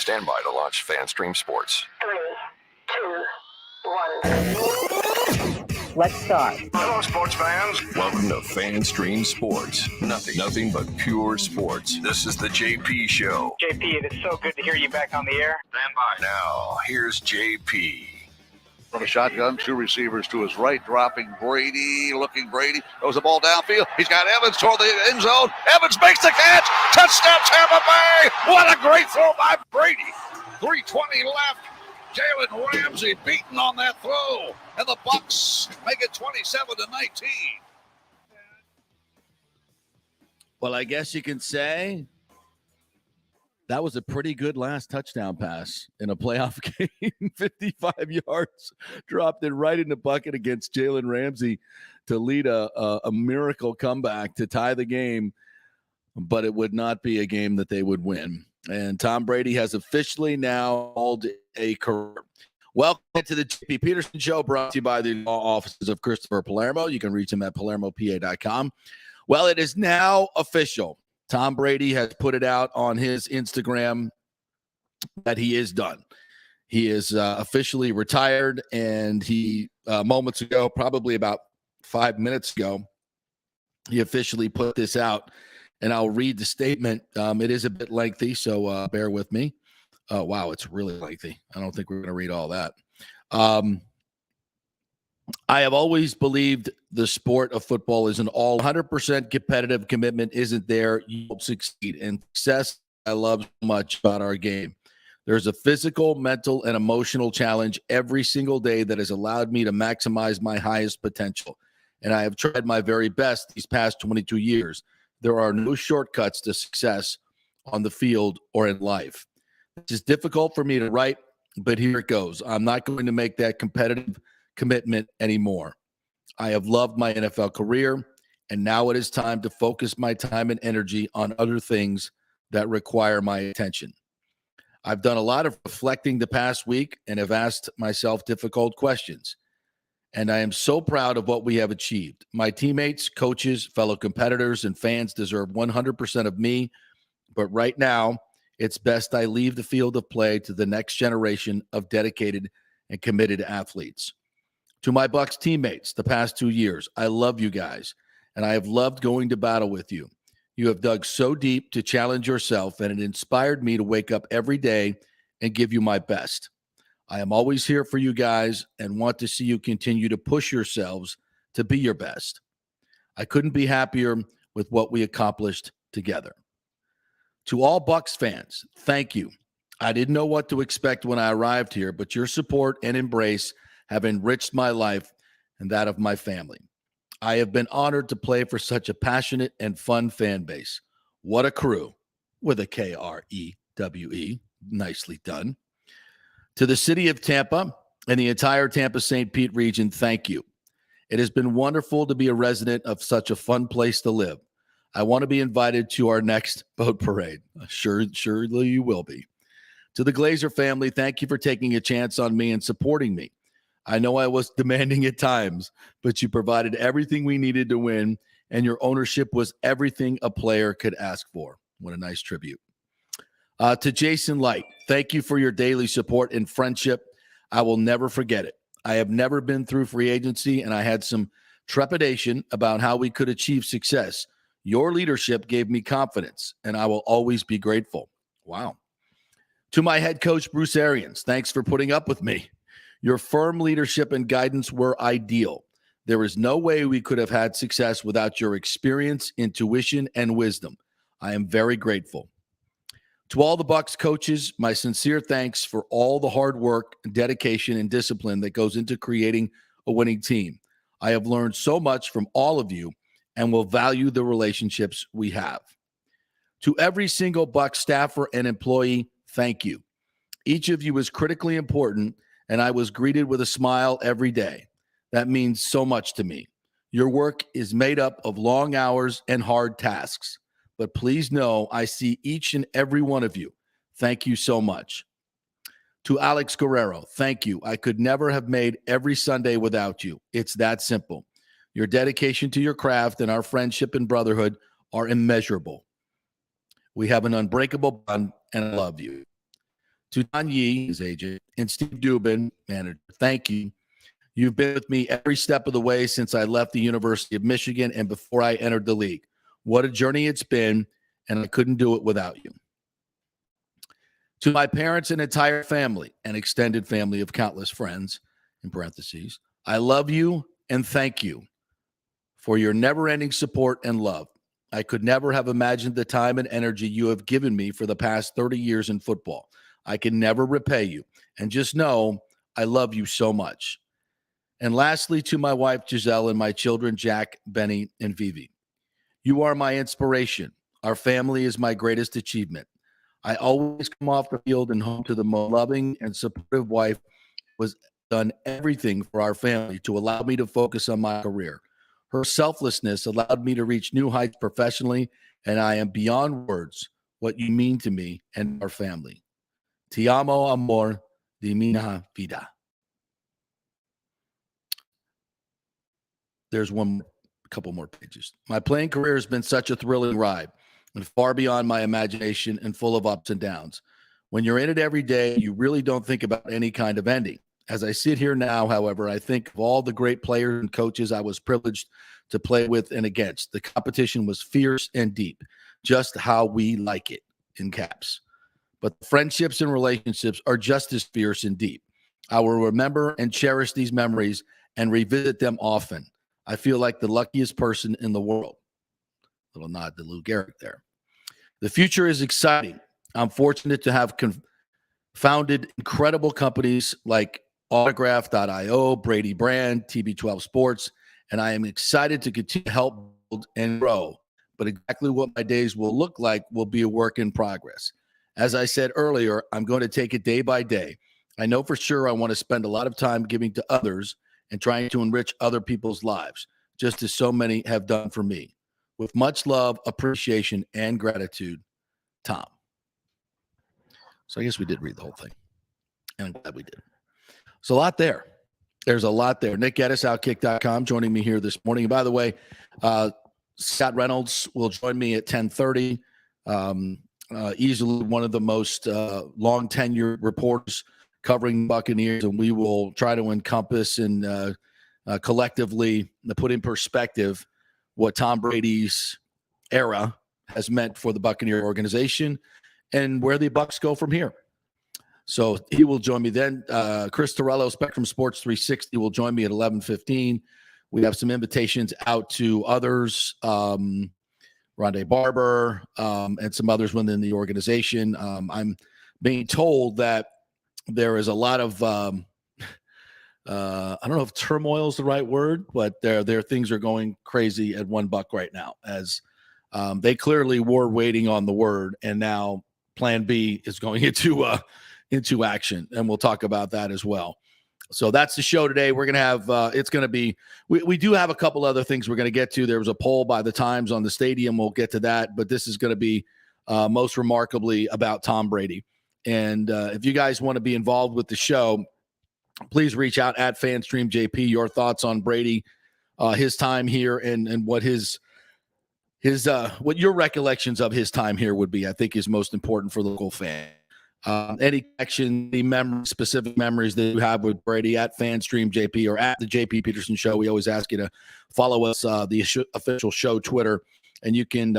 Stand by to launch FanStream Sports. 3, 2, 1. Let's start. Hello, sports fans. Welcome to FanStream Sports. Nothing but pure sports. This is the JP Show. JP, it is so good to hear you back on the air. Stand by. Now, here's JP. From a shotgun, two receivers to his right, dropping Brady, looking Brady. Throws the ball downfield. He's got Evans toward the end zone. Evans makes the catch. Touchdown, Tampa Bay. What a great throw by Brady. 3:20 left. Jalen Ramsey beaten on that throw. And the Bucs make it 27-19. Well, I guess you can say that was a pretty good last touchdown pass in a playoff game. 55 yards, dropped it right in the bucket against Jalen Ramsey to lead a miracle comeback to tie the game, but it would not be a game that they would win. And Tom Brady has officially now called a career. Welcome to the JP Peterson Show, brought to you by the law offices of Christopher Palermo. You can reach him at palermopa.com. Well, it is now official. Tom Brady has put it out on his Instagram that he is done. He is officially retired, and he moments ago, probably about 5 minutes ago, he officially put this out, and I'll read the statement. It is a bit lengthy, so bear with me. Oh, wow, it's really lengthy. I don't think we're going to read all that. I have always believed the sport of football is an all 100% competitive commitment. Isn't there, you won't succeed. And success, I love so much about our game. There's a physical, mental, and emotional challenge every single day that has allowed me to maximize my highest potential. And I have tried my very best these past 22 years. There are no shortcuts to success on the field or in life. It's just difficult for me to write, but here it goes. I'm not going to make that competitive commitment anymore. I have loved my NFL career, and now it is time to focus my time and energy on other things that require my attention. I've done a lot of reflecting the past week and have asked myself difficult questions, and I am so proud of what we have achieved. My teammates, coaches, fellow competitors, and fans deserve 100% of me, but right now, it's best I leave the field of play to the next generation of dedicated and committed athletes. To my Bucs teammates the past 2 years, I love you guys, and I have loved going to battle with you. You have dug so deep to challenge yourself, and it inspired me to wake up every day and give you my best. I am always here for you guys and want to see you continue to push yourselves to be your best. I couldn't be happier with what we accomplished together. To all Bucs fans, thank you. I didn't know what to expect when I arrived here, but your support and embrace have enriched my life and that of my family. I have been honored to play for such a passionate and fun fan base. What a crew, with a Krewe. Nicely done. To the city of Tampa and the entire Tampa St. Pete region, thank you. It has been wonderful to be a resident of such a fun place to live. I want to be invited to our next boat parade. Surely you will be. To the Glazer family, thank you for taking a chance on me and supporting me. I know I was demanding at times, but you provided everything we needed to win, and your ownership was everything a player could ask for. What a nice tribute. To Jason Light, thank you for your daily support and friendship. I will never forget it. I have never been through free agency, and I had some trepidation about how we could achieve success. Your leadership gave me confidence, and I will always be grateful. Wow. To my head coach, Bruce Arians, thanks for putting up with me. Your firm leadership and guidance were ideal. There is no way we could have had success without your experience, intuition, and wisdom. I am very grateful. To all the Bucs coaches, my sincere thanks for all the hard work, dedication, and discipline that goes into creating a winning team. I have learned so much from all of you and will value the relationships we have. To every single Bucs staffer and employee, thank you. Each of you is critically important, and I was greeted with a smile every day. That means so much to me. Your work is made up of long hours and hard tasks, but please know I see each and every one of you. Thank you so much. To Alex Guerrero, thank you. I could never have made every Sunday without you. It's that simple. Your dedication to your craft and our friendship and brotherhood are immeasurable. We have an unbreakable bond, and I love you. To Don Yee, his agent, and Steve Dubin, manager, thank you. You've been with me every step of the way since I left the University of Michigan and before I entered the league. What a journey it's been, and I couldn't do it without you. To my parents and entire family and extended family of countless friends, in parentheses, I love you and thank you for your never-ending support and love. I could never have imagined the time and energy you have given me for the past 30 years in football. I can never repay you. And just know I love you so much. And lastly, to my wife, Giselle, and my children, Jack, Benny, and Vivi. You are my inspiration. Our family is my greatest achievement. I always come off the field and home to the most loving and supportive wife who has done everything for our family to allow me to focus on my career. Her selflessness allowed me to reach new heights professionally, and I am beyond words what you mean to me and our family. Ti amo, amor, de minha vida. There's a couple more pages. My playing career has been such a thrilling ride and far beyond my imagination and full of ups and downs. When you're in it every day, you really don't think about any kind of ending. As I sit here now, however, I think of all the great players and coaches I was privileged to play with and against. The competition was fierce and deep, just how we like it, in caps. But friendships and relationships are just as fierce and deep. I will remember and cherish these memories and revisit them often. I feel like the luckiest person in the world. Little nod to Lou Gehrig there. The future is exciting. I'm fortunate to have founded incredible companies like Autograph.io, Brady Brand, TB12 Sports, and I am excited to continue to help build and grow. But exactly what my days will look like will be a work in progress. As I said earlier, I'm going to take it day by day. I know for sure I want to spend a lot of time giving to others and trying to enrich other people's lives, just as so many have done for me. With much love, appreciation, and gratitude, Tom. So I guess we did read the whole thing, and I'm glad we did. There's a lot there. There's a lot there. Nick Geddes, Outkick.com, joining me here this morning. And by the way, Scott Reynolds will join me at 10:30. Easily one of the most long-tenured reporters covering Buccaneers, and we will try to encompass and collectively put in perspective what Tom Brady's era has meant for the Buccaneer organization and where the Bucs go from here. So he will join me then. Chris Torello, Spectrum Sports 360, will join me at 11:15. We have some invitations out to others, Rondé Barber, and some others within the organization. I'm being told that there is a lot of I don't know if turmoil is the right word, but their things are going crazy at One Buck right now, as they clearly were waiting on the word, and now Plan B is going into action, and we'll talk about that as well. So that's the show today. We're going to have it's going to be we do have a couple other things we're going to get to. There was a poll by the Times on the stadium. We'll get to that, but this is going to be most remarkably about Tom Brady. And if you guys want to be involved with the show, please reach out at FanstreamJP. Your thoughts on Brady, his time here, and what his what your recollections of his time here would be, I think, is most important for the local fan. Any action, the specific memories that you have with Brady at FanstreamJP or at the JP Peterson Show. We always ask you to follow us, the official show Twitter, and you can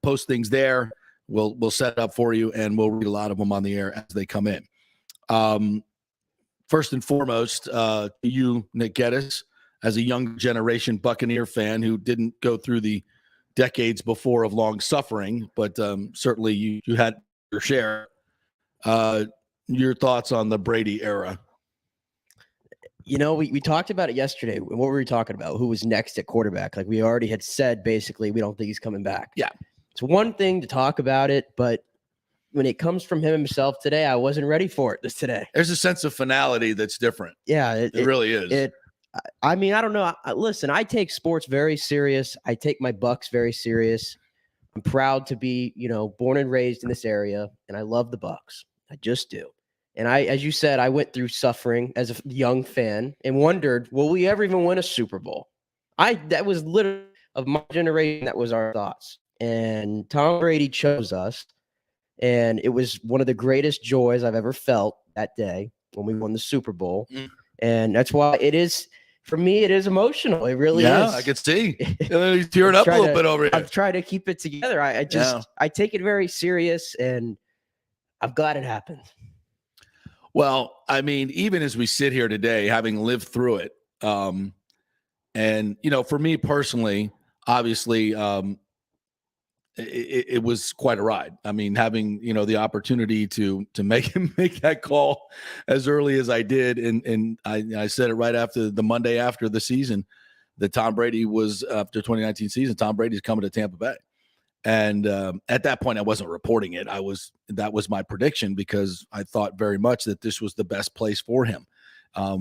post things there. We'll set it up for you, and we'll read a lot of them on the air as they come in. First and foremost, you, Nick Geddes, as a young generation Buccaneer fan who didn't go through the decades before of long suffering, but certainly you had your share. Your thoughts on the Brady era? You know, we talked about it yesterday. What were we talking about? Who was next at quarterback? Like we already had said, basically, we don't think he's coming back. Yeah. It's one thing to talk about it, but when it comes from him himself today, I wasn't ready for it today. There's a sense of finality that's different. Yeah. It really is. I mean, I don't know. Listen, I take sports very serious. I take my Bucs very serious. I'm proud to be, born and raised in this area, and I love the Bucs. I just do. And as you said, I went through suffering as a young fan and wondered, will we ever even win a Super Bowl? That was literally of my generation. That was our thoughts. And Tom Brady chose us. And it was one of the greatest joys I've ever felt that day when we won the Super Bowl. And that's why it is, for me, it is emotional. It really is. Yeah, I could see. He's tearing up a little bit over here. I've tried to keep it together. I take it very serious, and I'm glad it happened. Well, I mean, even as we sit here today, having lived through it, and, for me personally, obviously, it was quite a ride. I mean, having, the opportunity to make that call as early as I did. And I said it right after the Monday after the season that Tom Brady was, after 2019 season, Tom Brady's coming to Tampa Bay. And at that point, I wasn't reporting it. That was my prediction, because I thought very much that this was the best place for him.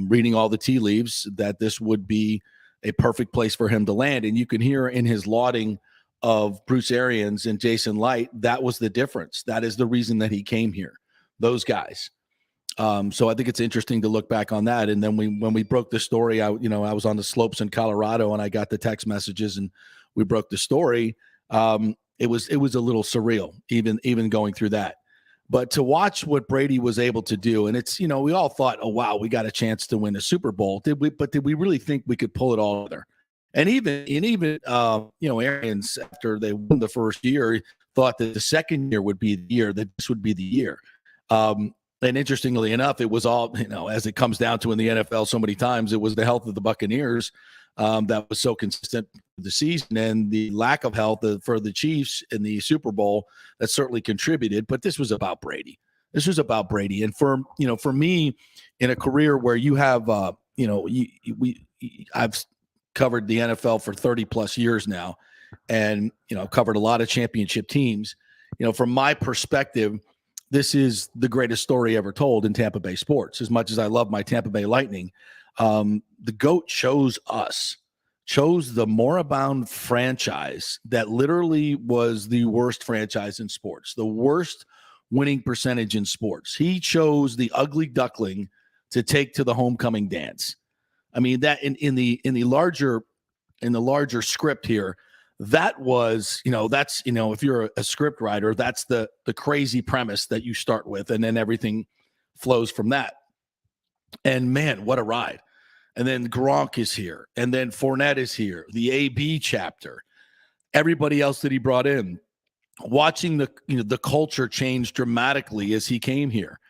Reading all the tea leaves, that this would be a perfect place for him to land. And you can hear in his lauding of Bruce Arians and Jason Light, that was the difference. That is the reason that he came here, those guys. So I think it's interesting to look back on that. And then when we broke the story, I was on the slopes in Colorado, and I got the text messages, and we broke the story. It was a little surreal, even going through that. But to watch what Brady was able to do, and it's, we all thought, oh, wow, we got a chance to win a Super Bowl. Did we really think we could pull it all together? And even Arians, after they won the first year, thought that the second year would be the year, that this would be the year. And interestingly enough, it was all, as it comes down to in the NFL so many times, it was the health of the Buccaneers that was so consistent for the season, and the lack of health for the Chiefs in the Super Bowl that certainly contributed. But this was about Brady. And for me, in a career where you have, I've covered the NFL for 30 plus years now, and covered a lot of championship teams. From my perspective, this is the greatest story ever told in Tampa Bay sports. As much as I love my Tampa Bay Lightning, the GOAT chose the moribund franchise that literally was the worst franchise in sports, the worst winning percentage in sports. He chose the ugly duckling to take to the homecoming dance. I mean, that in the larger script here, that was, that's, if you're a script writer, that's the crazy premise that you start with, and then everything flows from that. And man, what a ride. And then Gronk is here, and then Fournette is here, the AB chapter, everybody else that he brought in, watching the culture change dramatically as he came here.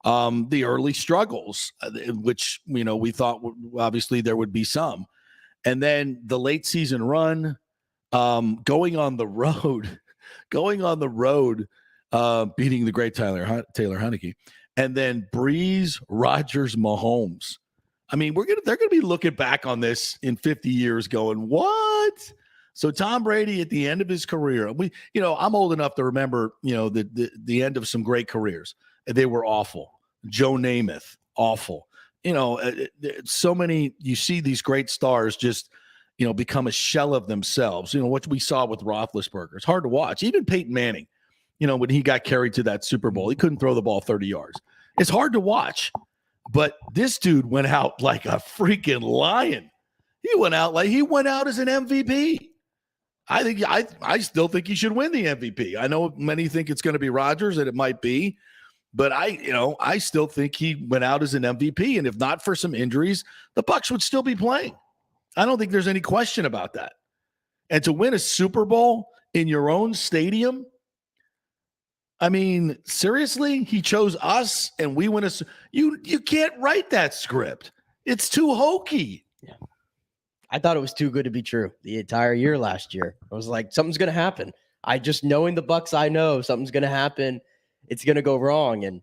The early struggles, which, we thought obviously there would be some. And then the late season run, going on the road, beating the great Taylor Heineke, and then Breeze, Rodgers, Mahomes. I mean, they're gonna be looking back on this in 50 years, going, "What?" So Tom Brady at the end of his career, I'm old enough to remember, the end of some great careers. They were awful. Joe Namath, awful. So many, you see these great stars just, become a shell of themselves. What we saw with Roethlisberger. It's hard to watch. Even Peyton Manning, when he got carried to that Super Bowl, he couldn't throw the ball 30 yards. It's hard to watch. But this dude went out like a freaking lion. He went out as an MVP. I still think he should win the MVP. I know many think it's going to be Rodgers, and it might be. But I still think he went out as an MVP, and if not for some injuries, the Bucs would still be playing. I don't think there's any question about that. And to win a Super Bowl in your own stadium, I mean, seriously, he chose us, and we win you can't write that script. It's too hokey. Yeah. I thought it was too good to be true the entire year last year. I was like, something's going to happen. Knowing the Bucs, I know something's going to happen. It's going to go wrong. And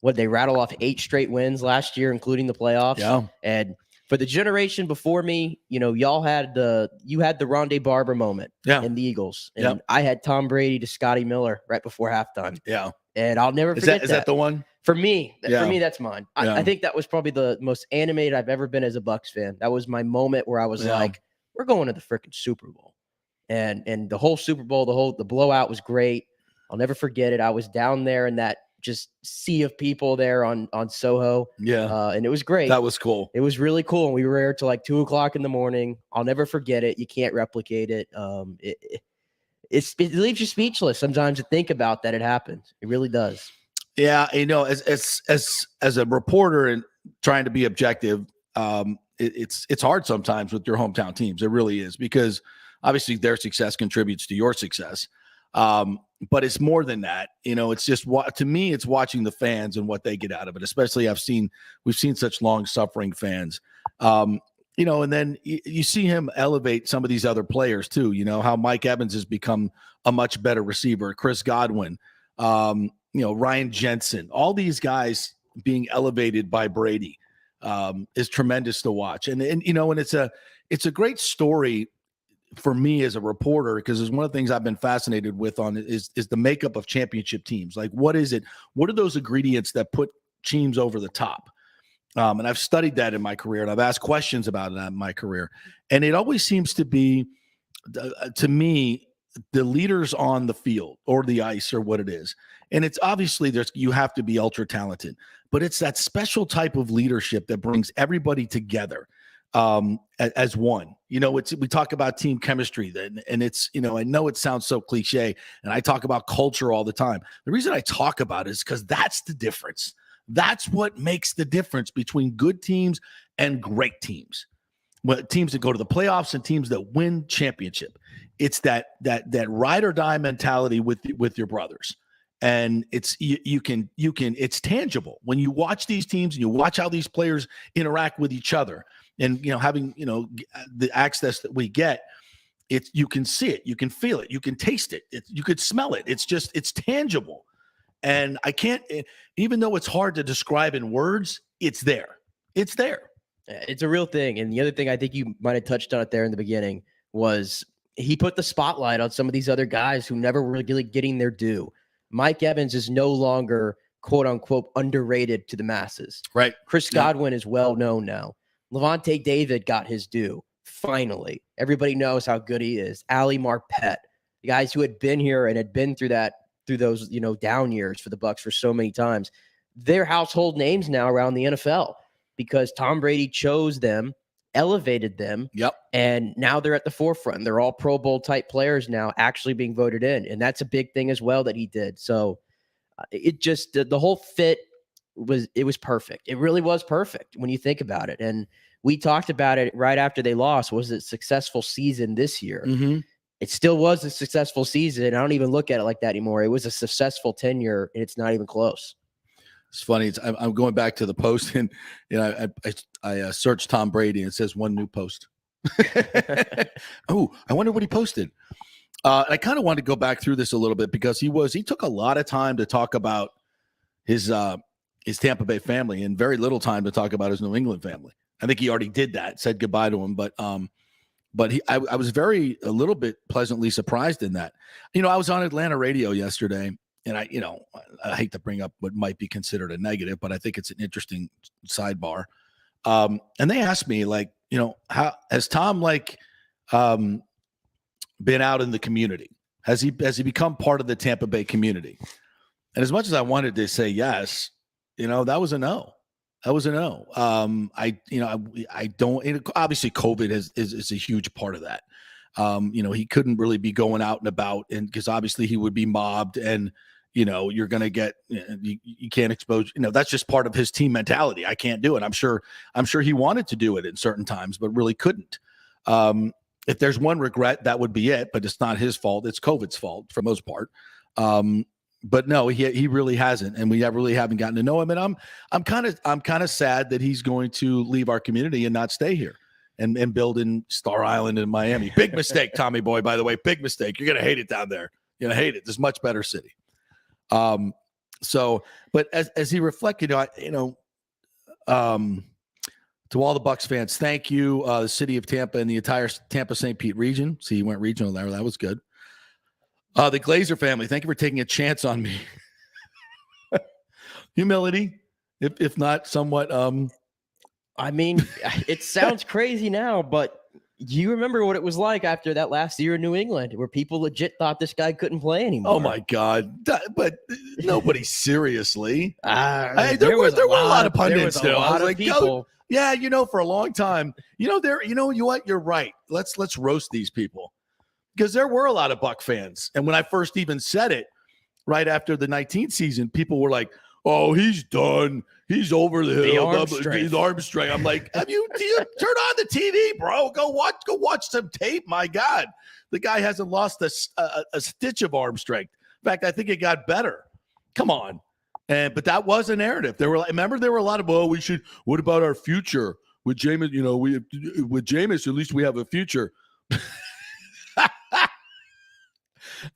they rattle off 8 straight wins last year, including the playoffs. Yeah. And for the generation before me, y'all had the Rondé Barber moment in the Eagles. And I had Tom Brady to Scotty Miller right before halftime. Yeah. And I'll never forget that. Is that the one? For me, that's mine. I think that was probably the most animated I've ever been as a Bucs fan. That was my moment where I was like, we're going to the freaking Super Bowl. And the whole Super Bowl, the blowout was great. I'll never forget it. I was down there in that just sea of people there on Soho. Yeah. And it was great. That was cool. It was really cool. And we were there till like 2:00 in the morning. I'll never forget it. You can't replicate it. it leaves you speechless sometimes to think about that it happened. It really does. Yeah, as a reporter and trying to be objective, it's hard sometimes with your hometown teams. It really is, because obviously their success contributes to your success. But it's more than that. It's just to me, it's watching the fans and what they get out of it. Especially we've seen such long suffering fans. And then you see him elevate some of these other players too. How Mike Evans has become a much better receiver. Chris Godwin, Ryan Jensen, all these guys being elevated by Brady is tremendous to watch. And it's a great story for me as a reporter, because it's one of the things I've been fascinated with is the makeup of championship teams. Like, what is it? What are those ingredients that put teams over the top? And I've studied that in my career, and I've asked questions about that in my career. And it always seems to be, to me, the leaders on the field or the ice or what it is. And it's obviously you have to be ultra talented, but it's that special type of leadership that brings everybody together as one. We talk about team chemistry, and it's, I know it sounds so cliche, and I talk about culture all the time. The reason I talk about it is because that's the difference. That's what makes the difference between good teams and great teams. Teams that go to the playoffs and teams that win championship. It's that ride or die mentality with your brothers. And it's it's tangible when you watch these teams and you watch how these players interact with each other. And having the access that we get, you can see it, you can feel it, you can taste it, you could smell it. It's tangible. And I can't, even though it's hard to describe in words, it's there. It's there. It's a real thing. And the other thing I think you might have touched on it there in the beginning was he put the spotlight on some of these other guys who never were really getting their due. Mike Evans is no longer, quote unquote, underrated to the masses. Right. Chris Godwin is well known now. Levante David got his due. Finally, everybody knows how good he is. Ali Marpet, the guys who had been here and had been through those, down years for the Bucs for so many times. They're household names now around the NFL because Tom Brady chose them, elevated them. Yep. And now they're at the forefront. They're all Pro Bowl type players now actually being voted in. And that's a big thing as well that he did. So it just, the whole fit was perfect. It really was perfect when you think about it. And we talked about it right after they lost. Was it a successful season this year? Mm-hmm. It still was a successful season. I don't even look at it like that anymore. It was a successful tenure, and it's not even close. It's funny. I'm going back to the post, and I searched Tom Brady, and it says one new post. Oh, I wonder what he posted. I kind of want to go back through this a little bit because he took a lot of time to talk about his Tampa Bay family and very little time to talk about his New England family. I think he already did that, said goodbye to him, but I was a little bit pleasantly surprised in that. I was on Atlanta radio yesterday, and I hate to bring up what might be considered a negative, but I think it's an interesting sidebar. And they asked me, how has Tom been out in the community? Has he become part of the Tampa Bay community? And as much as I wanted to say yes, that was a no. That was a no. I don't. Obviously, COVID is a huge part of that. He couldn't really be going out and about, and because obviously he would be mobbed, and you're going to get you can't expose. That's just part of his team mentality. I can't do it. I'm sure he wanted to do it in certain times, but really couldn't. If there's one regret, that would be it. But it's not his fault. It's COVID's fault for the most part. But no, he really hasn't, and we really haven't gotten to know him. And I'm kind of sad that he's going to leave our community and not stay here and build in Star Island in Miami. Big mistake, Tommy boy. By the way, big mistake. You're gonna hate it down there. You're gonna hate it. There's a much better city. But as he reflected, to all the Bucs fans, thank you, the city of Tampa and the entire Tampa St. Pete region. See, you went regional there. That was good. The Glazer family, thank you for taking a chance on me. Humility, if not somewhat. It sounds crazy now, but you remember what it was like after that last year in New England, where people legit thought this guy couldn't play anymore. Oh my God! But nobody seriously. There were a lot of pundits still. I was like, people. For a long time. You're right. Let's roast these people. because there were a lot of Buck fans. And when I first even said it right after the 19th season, people were like, oh, he's done. He's over the hill. The arm strength. I'm like, do you turn on the TV, bro? Go watch some tape. My God, the guy hasn't lost a stitch of arm strength. In fact, I think it got better. Come on. But that was a narrative. There were a lot of, what about our future with Jameis? With Jameis, at least we have a future.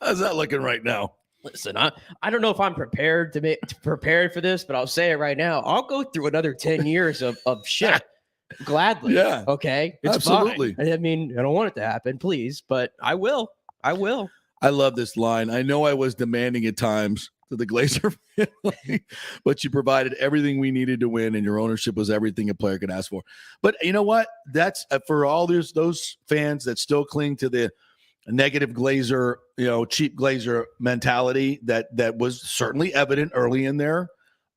How's that looking right now? Listen, I don't know if I'm prepared for this, but I'll say it right now. I'll go through another 10 years of shit gladly. Yeah. Okay. It's absolutely. Fine. I mean, I don't want it to happen, please, but I will. I love this line. I know I was demanding at times to the Glazer family, but you provided everything we needed to win, and your ownership was everything a player could ask for. But you know what? That's for all those fans that still cling to the negative Glazer, cheap Glazer mentality that was certainly evident early in their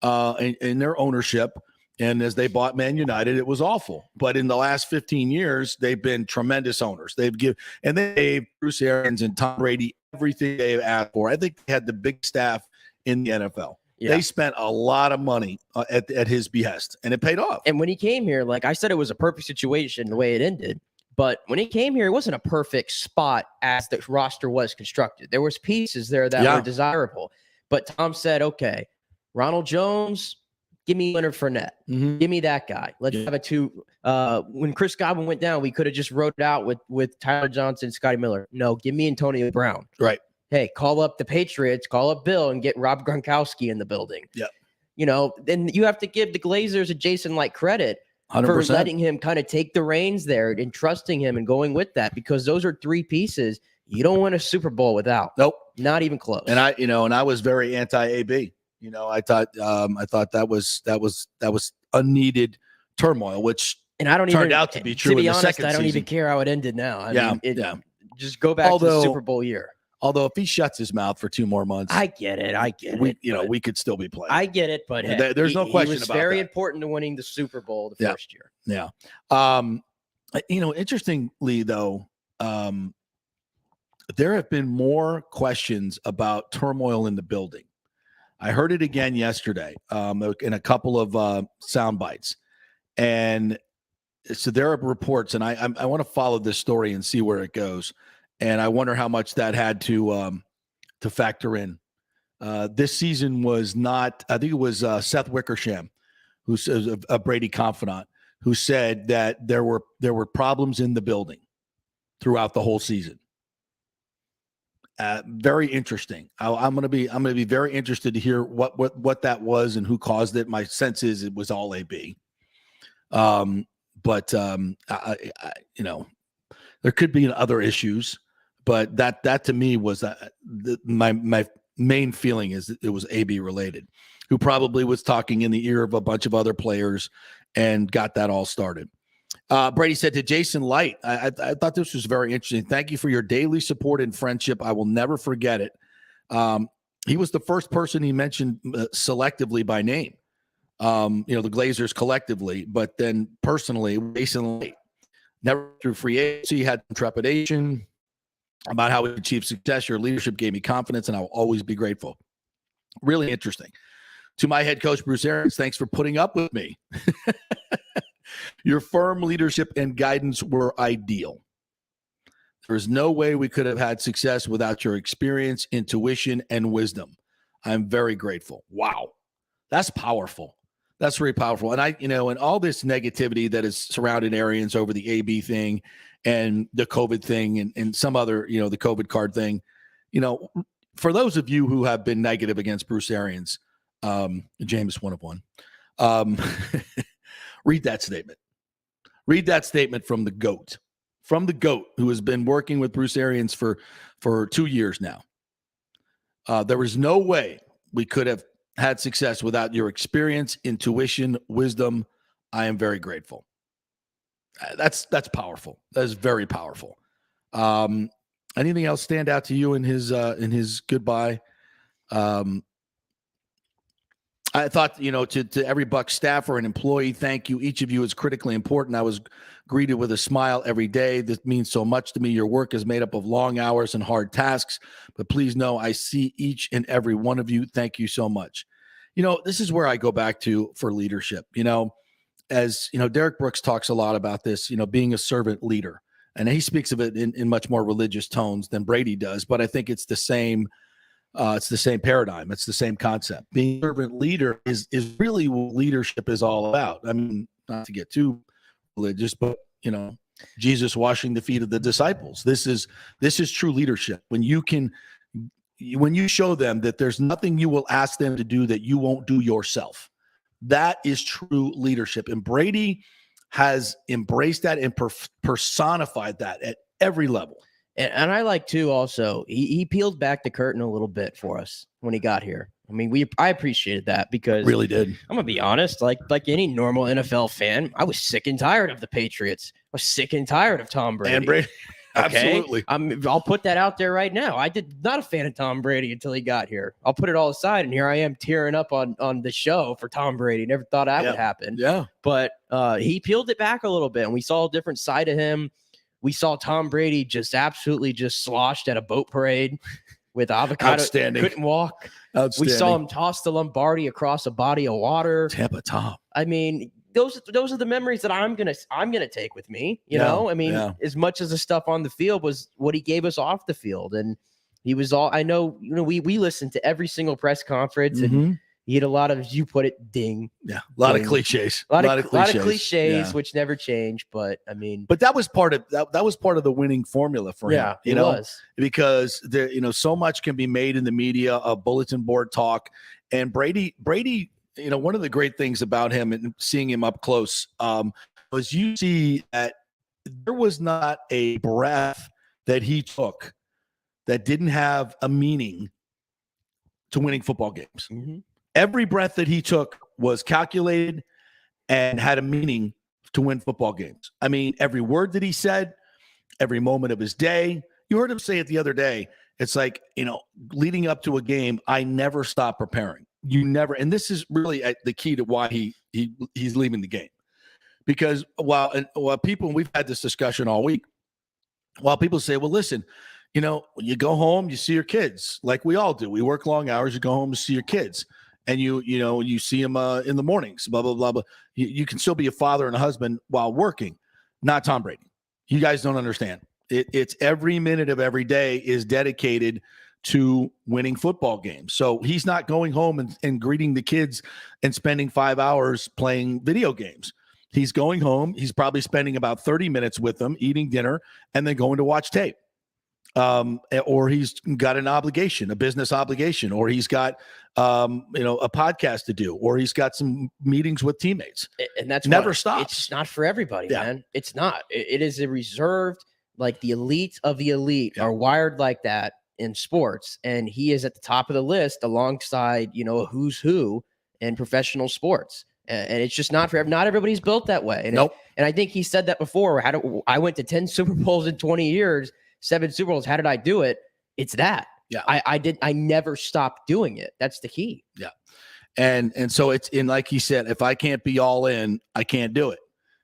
ownership. And as they bought Man United, it was awful. But in the last 15 years, they've been tremendous owners. They gave Bruce Arians and Tom Brady everything they've asked for. I think they had the big staff in the NFL. Yeah. They spent a lot of money at his behest, and it paid off. And when he came here, like I said, it was a perfect situation the way it ended. But when he came here, it wasn't a perfect spot as the roster was constructed. There was pieces there that were desirable. But Tom said, okay, Ronald Jones, give me Leonard Fournette. Mm-hmm. Give me that guy. Let's have a two. When Chris Godwin went down, we could have just wrote it out with Tyler Johnson, Scotty Miller. No, give me Antonio Brown. Right. Hey, call up the Patriots, call up Bill, and get Rob Gronkowski in the building. Yeah. Then you have to give the Glazers a Jason-like credit 100%. For letting him kind of take the reins there and trusting him and going with that, because those are three pieces you don't win a Super Bowl without. Nope. Not even close. And I was very anti-AB. I thought that was unneeded turmoil, which turned out to be true. To be in the honest, second I don't season. even care how it ended now. I mean, just go back to the Super Bowl year. Although if he shuts his mouth for 2 more months, I get it. We could still be playing. I get it, but hey, there's no question about that. He was very important to winning the Super Bowl the first year. Yeah. Interestingly though, there have been more questions about turmoil in the building. I heard it again yesterday in a couple of sound bites, and so there are reports, and I want to follow this story and see where it goes. And I wonder how much that had to factor in. This season was not. I think it was Seth Wickersham, who's a Brady confidant, who said that there were problems in the building throughout the whole season. Very interesting. I'm gonna be very interested to hear what that was and who caused it. My sense is it was all AB. But there could be other issues. But that to me was my main feeling is that it was AB related, who probably was talking in the ear of a bunch of other players and got that all started. Brady said to Jason Light, I thought this was very interesting. Thank you for your daily support and friendship. I will never forget it. He was the first person he mentioned selectively by name, the Glazers collectively, but then personally, Jason Light. Never through free agency, had some trepidation about how we achieved success. Your leadership gave me confidence, and I will always be grateful. Really interesting. To my head coach, Bruce Arians, thanks for putting up with me. Your firm leadership and guidance were ideal. There is no way we could have had success without your experience, intuition, and wisdom. I'm very grateful. Wow. That's powerful. That's very powerful. And and all this negativity that is surrounding Arians over the AB thing and the COVID thing and some other, the COVID card thing, for those of you who have been negative against Bruce Arians, Jameis one of one, read that statement. Read that statement from the GOAT, who has been working with Bruce Arians for 2 years now. There was no way we could have had success without your experience, intuition, wisdom. I am very grateful. That's powerful. That is very powerful. Anything else stand out to you in his goodbye? I thought, to every Buck staffer and employee, thank you. Each of you is critically important. I was greeted with a smile every day. This means so much to me. Your work is made up of long hours and hard tasks, but please know I see each and every one of you. Thank you so much. This is where I go back to for leadership. As Derek Brooks talks a lot about this, being a servant leader, and he speaks of it in much more religious tones than Brady does. But I think it's the same. It's the same paradigm. It's the same concept. Being a servant leader is really what leadership is all about. I mean, not to get too religious, but Jesus washing the feet of the disciples. This is true leadership. When you show them that there's nothing you will ask them to do that you won't do yourself. That is true leadership. And Brady has embraced that and personified that at every level. And I like too. Also, he peeled back the curtain a little bit for us when he got here. I mean, I appreciated that because really did. I'm gonna be honest, like any normal NFL fan, I was sick and tired of the Patriots. I was sick and tired of Tom Brady. And Brady, okay? absolutely. I'll put that out there right now. I did not a fan of Tom Brady until he got here. I'll put it all aside, and here I am tearing up on the show for Tom Brady. Never thought that would happen. Yeah, but he peeled it back a little bit, and we saw a different side of him. We saw Tom Brady just absolutely just sloshed at a boat parade with avocado. Outstanding. Couldn't walk. Outstanding. We saw him toss the Lombardi across a body of water. Tampa Tom. I mean, those are the memories that I'm gonna take with me. You know, I mean, as much as the stuff on the field was what he gave us off the field, and he was all. I know, we listened to every single press conference, and he had a lot of, as you put it, ding. Yeah, a lot of cliches. A lot of cliches, which never change. But I mean, but that was part of that was part of the winning formula for him. Yeah, it was. Because there, so much can be made in the media of bulletin board talk, and Brady, one of the great things about him and seeing him up close was you see that there was not a breath that he took that didn't have a meaning to winning football games. Mm-hmm. Every breath that he took was calculated and had a meaning to win football games. I mean, every word that he said, every moment of his day. You heard him say it the other day. It's like, leading up to a game, I never stop preparing. You never, and this is really the key to why he's leaving the game. Because while people, we've had this discussion all week, while people say, well, listen, you go home, you see your kids, like we all do. We work long hours, you go home to see your kids. And you see them in the mornings, blah, blah, blah, blah. You can still be a father and a husband while working. Not Tom Brady. You guys don't understand. It's every minute of every day is dedicated to winning football games. So he's not going home and greeting the kids and spending 5 hours playing video games. He's going home. He's probably spending about 30 minutes with them, eating dinner, and then going to watch tape. Or he's got an obligation, a business obligation, or he's got, a podcast to do, or he's got some meetings with teammates. And that's never stops. It's not for everybody, man. It's not. It is a reserved, like the elite of the elite are wired like that in sports. And he is at the top of the list alongside, a who's who in professional sports. And it's just not everybody's built that way. And nope. And I think he said that before. I went to 10 Super Bowls in 20 years. 7 Super Bowls. How did I do it? It's that. Yeah. I never stopped doing it. That's the key. Yeah. And so it's in, like he said, if I can't be all in, I can't do it.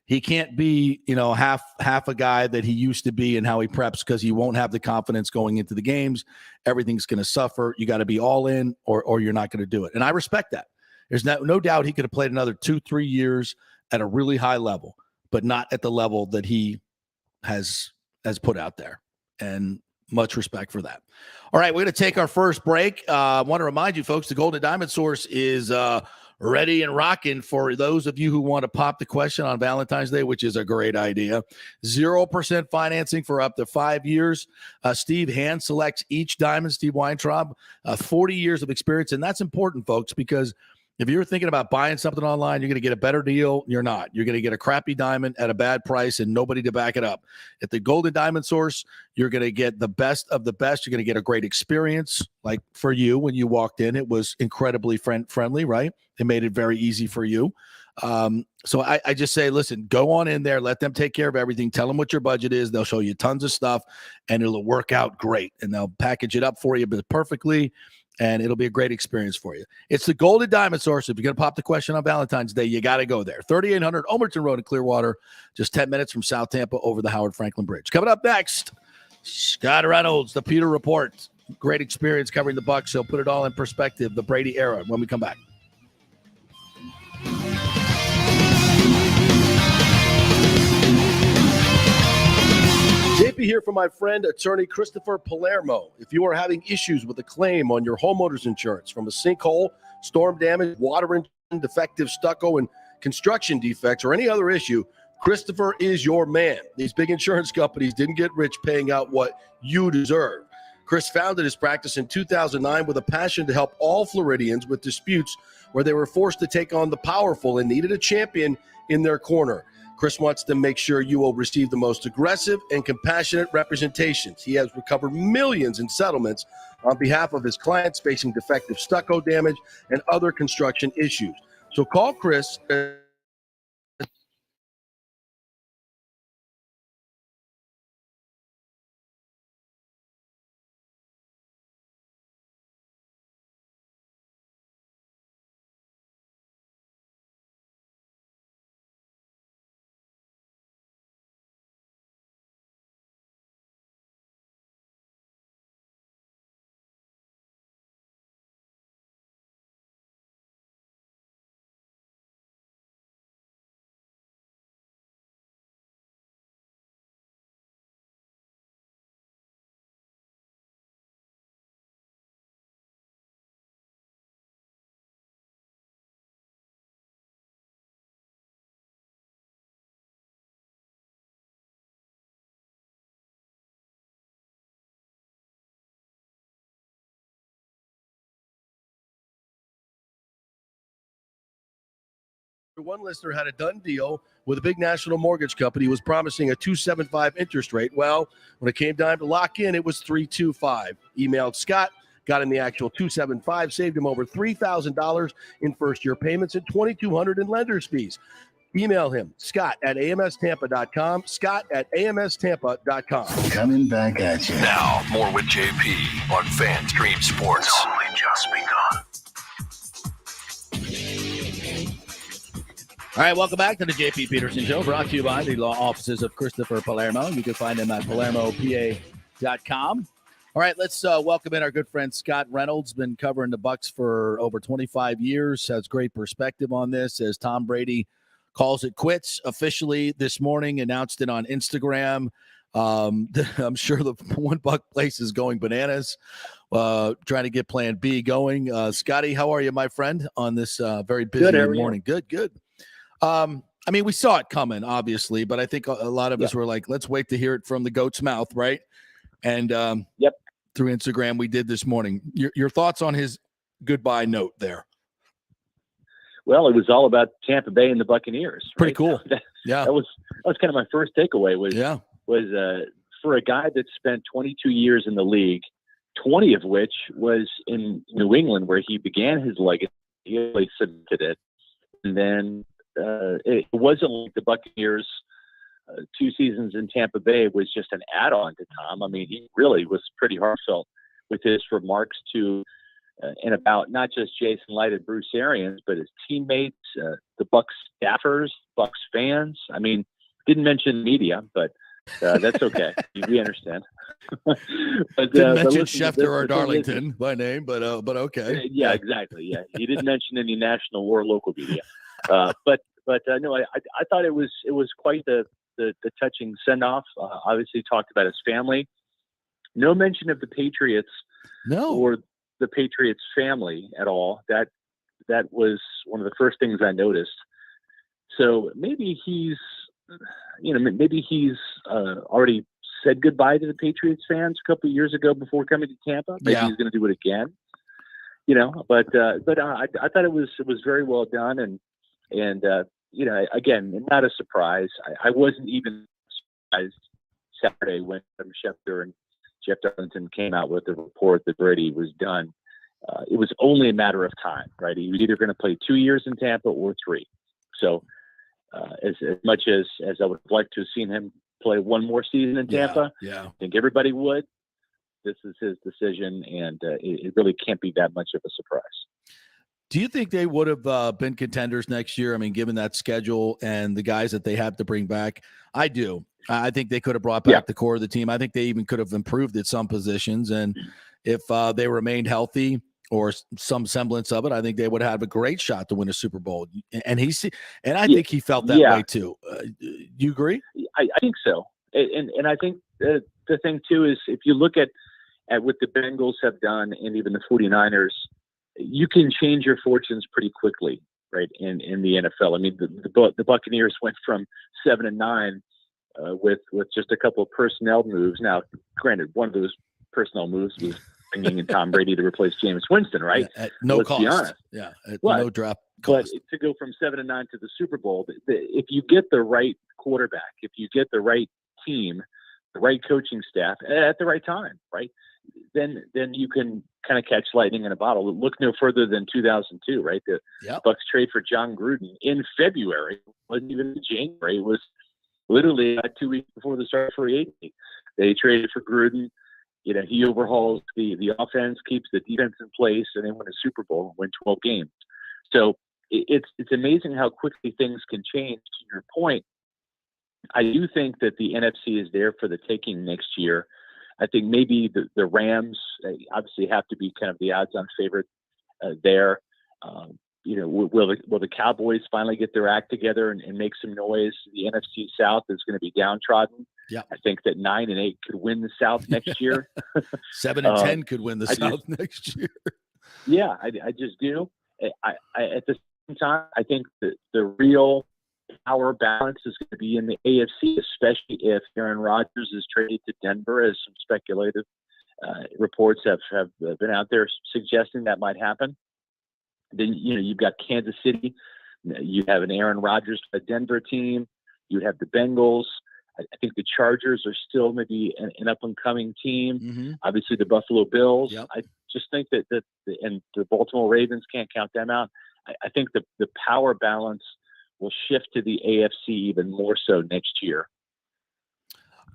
He can't be, half a guy that he used to be and how he preps, because he won't have the confidence going into the games. Everything's going to suffer. You got to be all in or you're not going to do it. And I respect that. There's no doubt he could have played another 2-3 years at a really high level, but not at the level that he has put out there. And much respect for that. All right, we're going to take our first break. I want to remind you, folks, the Golden Diamond Source is ready and rocking for those of you who want to pop the question on Valentine's Day, which is a great idea. 0% financing for up to 5 years. Steve hand selects each diamond, Steve Weintraub, 40 years of experience. And that's important, folks, because if you're thinking about buying something online, you're going to get a better deal. You're not. You're going to get a crappy diamond at a bad price and nobody to back it up. At the Golden Diamond Source, you're going to get the best of the best. You're going to get a great experience. Like for you, when you walked in, it was incredibly friendly, right? It made it very easy for you. So I just say, listen, go on in there, let them take care of everything. Tell them what your budget is. They'll show you tons of stuff, and it'll work out great. And they'll package it up for you perfectly, and it'll be a great experience for you. It's the Golden Diamond Source. If you're going to pop the question on Valentine's Day, you got to go there. 3800 Omerton Road in Clearwater, just 10 minutes from South Tampa over the Howard Franklin Bridge. Coming up next, Scott Reynolds, the Pewter Report. Great experience covering the Bucs. So put it all in perspective, the Brady era, when we come back. JP here for my friend, attorney Christopher Palermo. If you are having issues with a claim on your homeowner's insurance from a sinkhole, storm damage, water intrusion, defective stucco, and construction defects, or any other issue, Christopher is your man. These big insurance companies didn't get rich paying out what you deserve. Chris founded his practice in 2009 with a passion to help all Floridians with disputes where they were forced to take on the powerful and needed a champion in their corner. Chris wants to make sure you will receive the most aggressive and compassionate representations. He has recovered millions in settlements on behalf of his clients facing defective stucco damage and other construction issues. So call Chris. One listener had a done deal with a big national mortgage company who was promising a 2.75 interest rate. Well, when it came time to lock in, it was 3.25. Emailed Scott, got him the actual 2.75, saved him over $3,000 in first-year payments and $2,200 in lender's fees. Email him, scott@amstampa.com, scott@amstampa.com. Coming back at you. Now, more with JP on Fan Stream Sports. It's only just begun. All right, welcome back to the JP Peterson Show, brought to you by the law offices of Christopher Palermo. You can find him at palermopa.com. All right, let's welcome in our good friend Scott Reynolds. Been covering the Bucs for over 25 years. Has great perspective on this. As Tom Brady calls it quits officially this morning, announced it on Instagram. I'm sure the one Buck place is going bananas, trying to get Plan B going. Scotty, how are you, my friend, on this very busy morning? Good. I mean, we saw it coming, obviously, but I think a lot of us were like, let's wait to hear it from the goat's mouth, right? And through Instagram, we did this morning. Your thoughts on his goodbye note there? Well, it was all about Tampa Bay and the Buccaneers. Right? Pretty cool. That was kind of my first takeaway. Was for a guy that spent 22 years in the league, 20 of which was in New England, where he began his legacy. He really cemented it, and then it wasn't like the Buccaneers' 2 seasons in Tampa Bay was just an add-on to Tom. I mean, he really was pretty heartfelt with his remarks to and about not just Jason Light and Bruce Arians, but his teammates, the Bucs staffers, Bucs fans. I mean, didn't mention media, but that's okay. We understand. But, didn't mention Schefter or Darlington by name, but okay. Yeah, exactly. Yeah, he didn't mention any national or local media. But no, I thought it was quite the touching send off. Obviously, talked about his family. No mention of the Patriots, or the Patriots family at all. That was one of the first things I noticed. So maybe he's already said goodbye to the Patriots fans a couple of years ago before coming to Tampa. Maybe he's going to do it again. But I thought it was very well done, and again, not a surprise. I wasn't even surprised Saturday when Schefter and Jeff Darlington came out with the report that Brady was done. It was only a matter of time, right? He was either going to play 2 years in Tampa or 3. So as much as I would like to have seen him play one more season in Tampa, yeah. I think everybody would. This is his decision, and it really can't be that much of a surprise. Do you think they would have been contenders next year? I mean, given that schedule and the guys that they have to bring back, I do. I think they could have brought back the core of the team. I think they even could have improved at some positions. And if they remained healthy or some semblance of it, I think they would have a great shot to win a Super Bowl. And I think he felt that way too. You agree? I think so. And I think the thing too is if you look at what the Bengals have done and even the 49ers, you can change your fortunes pretty quickly, right? In the NFL. I mean, the Buccaneers went from 7-9 with just a couple of personnel moves. Now, granted, one of those personnel moves was bringing in Tom Brady to replace Jameis Winston, right? Yeah, at no Let's cost. be honest. Yeah, at no draft cost. But to go from 7-9 to the Super Bowl, if you get the right quarterback, if you get the right team, the right coaching staff at the right time, right? Then you can kind of catch lightning in a bottle. Look no further than 2002, right? The Bucs trade for John Gruden in February. It wasn't even in January. It was literally 2 weeks before the start of free agency. They traded for Gruden. You know, he overhauls the offense, keeps the defense in place, and they win a Super Bowl and win 12 games. So it's amazing how quickly things can change. To your point, I do think that the NFC is there for the taking next year. I think maybe the Rams obviously have to be kind of the odds-on favorite there. You know, will the Cowboys finally get their act together and make some noise? The NFC South is going to be downtrodden. Yeah, I think that 9 and 8 could win the South next year. 7 and 10 could win the South next year. Yeah, I just do. I at the same time, I think that the real power balance is going to be in the AFC, especially if Aaron Rodgers is traded to Denver, as some speculative reports have been out there suggesting that might happen. Then, you know, you've got Kansas City. You have an Aaron Rodgers, a Denver team. You have the Bengals. I think the Chargers are still maybe an up-and-coming team. Mm-hmm. Obviously, the Buffalo Bills. Yep. I just think that and the Baltimore Ravens, can't count them out. I think the power balance will shift to the AFC even more so next year.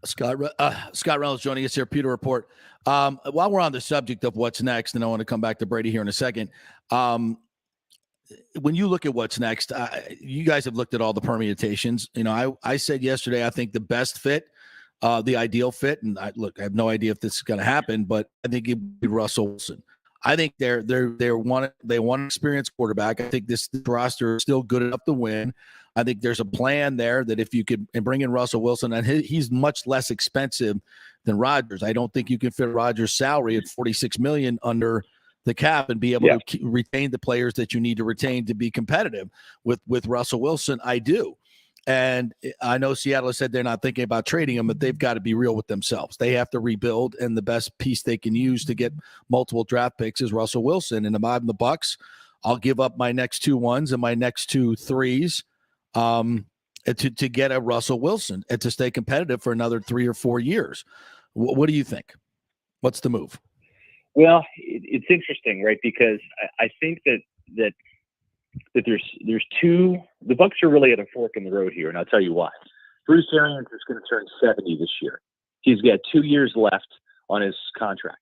Scott Reynolds joining us here, Pewter Report. While we're on the subject of what's next, and I want to come back to Brady here in a second, when you look at what's next, you guys have looked at all the permutations. You know, I said yesterday, I think the best fit, the ideal fit, and I have no idea if this is going to happen, but I think it would be Russell Wilson. I think they want an experienced quarterback. I think this roster is still good enough to win. I think there's a plan there that if you could bring in Russell Wilson, and he's much less expensive than Rodgers. I don't think you can fit Rodgers' salary at $46 million under the cap and be able to retain the players that you need to retain to be competitive with Russell Wilson. I do. And I know Seattle said they're not thinking about trading him, but they've got to be real with themselves. They have to rebuild, and the best piece they can use to get multiple draft picks is Russell Wilson. And if I'm the Bucs, I'll give up my next 2 1s and my next 2 3s to get a Russell Wilson and to stay competitive for another 3 or 4 years. What do you think? What's the move? Well, it's interesting, right? Because I think that there's two. The Bucs are really at a fork in the road here, and I'll tell you why. Bruce Arians is going to turn 70 this year. He's got 2 years left on his contract.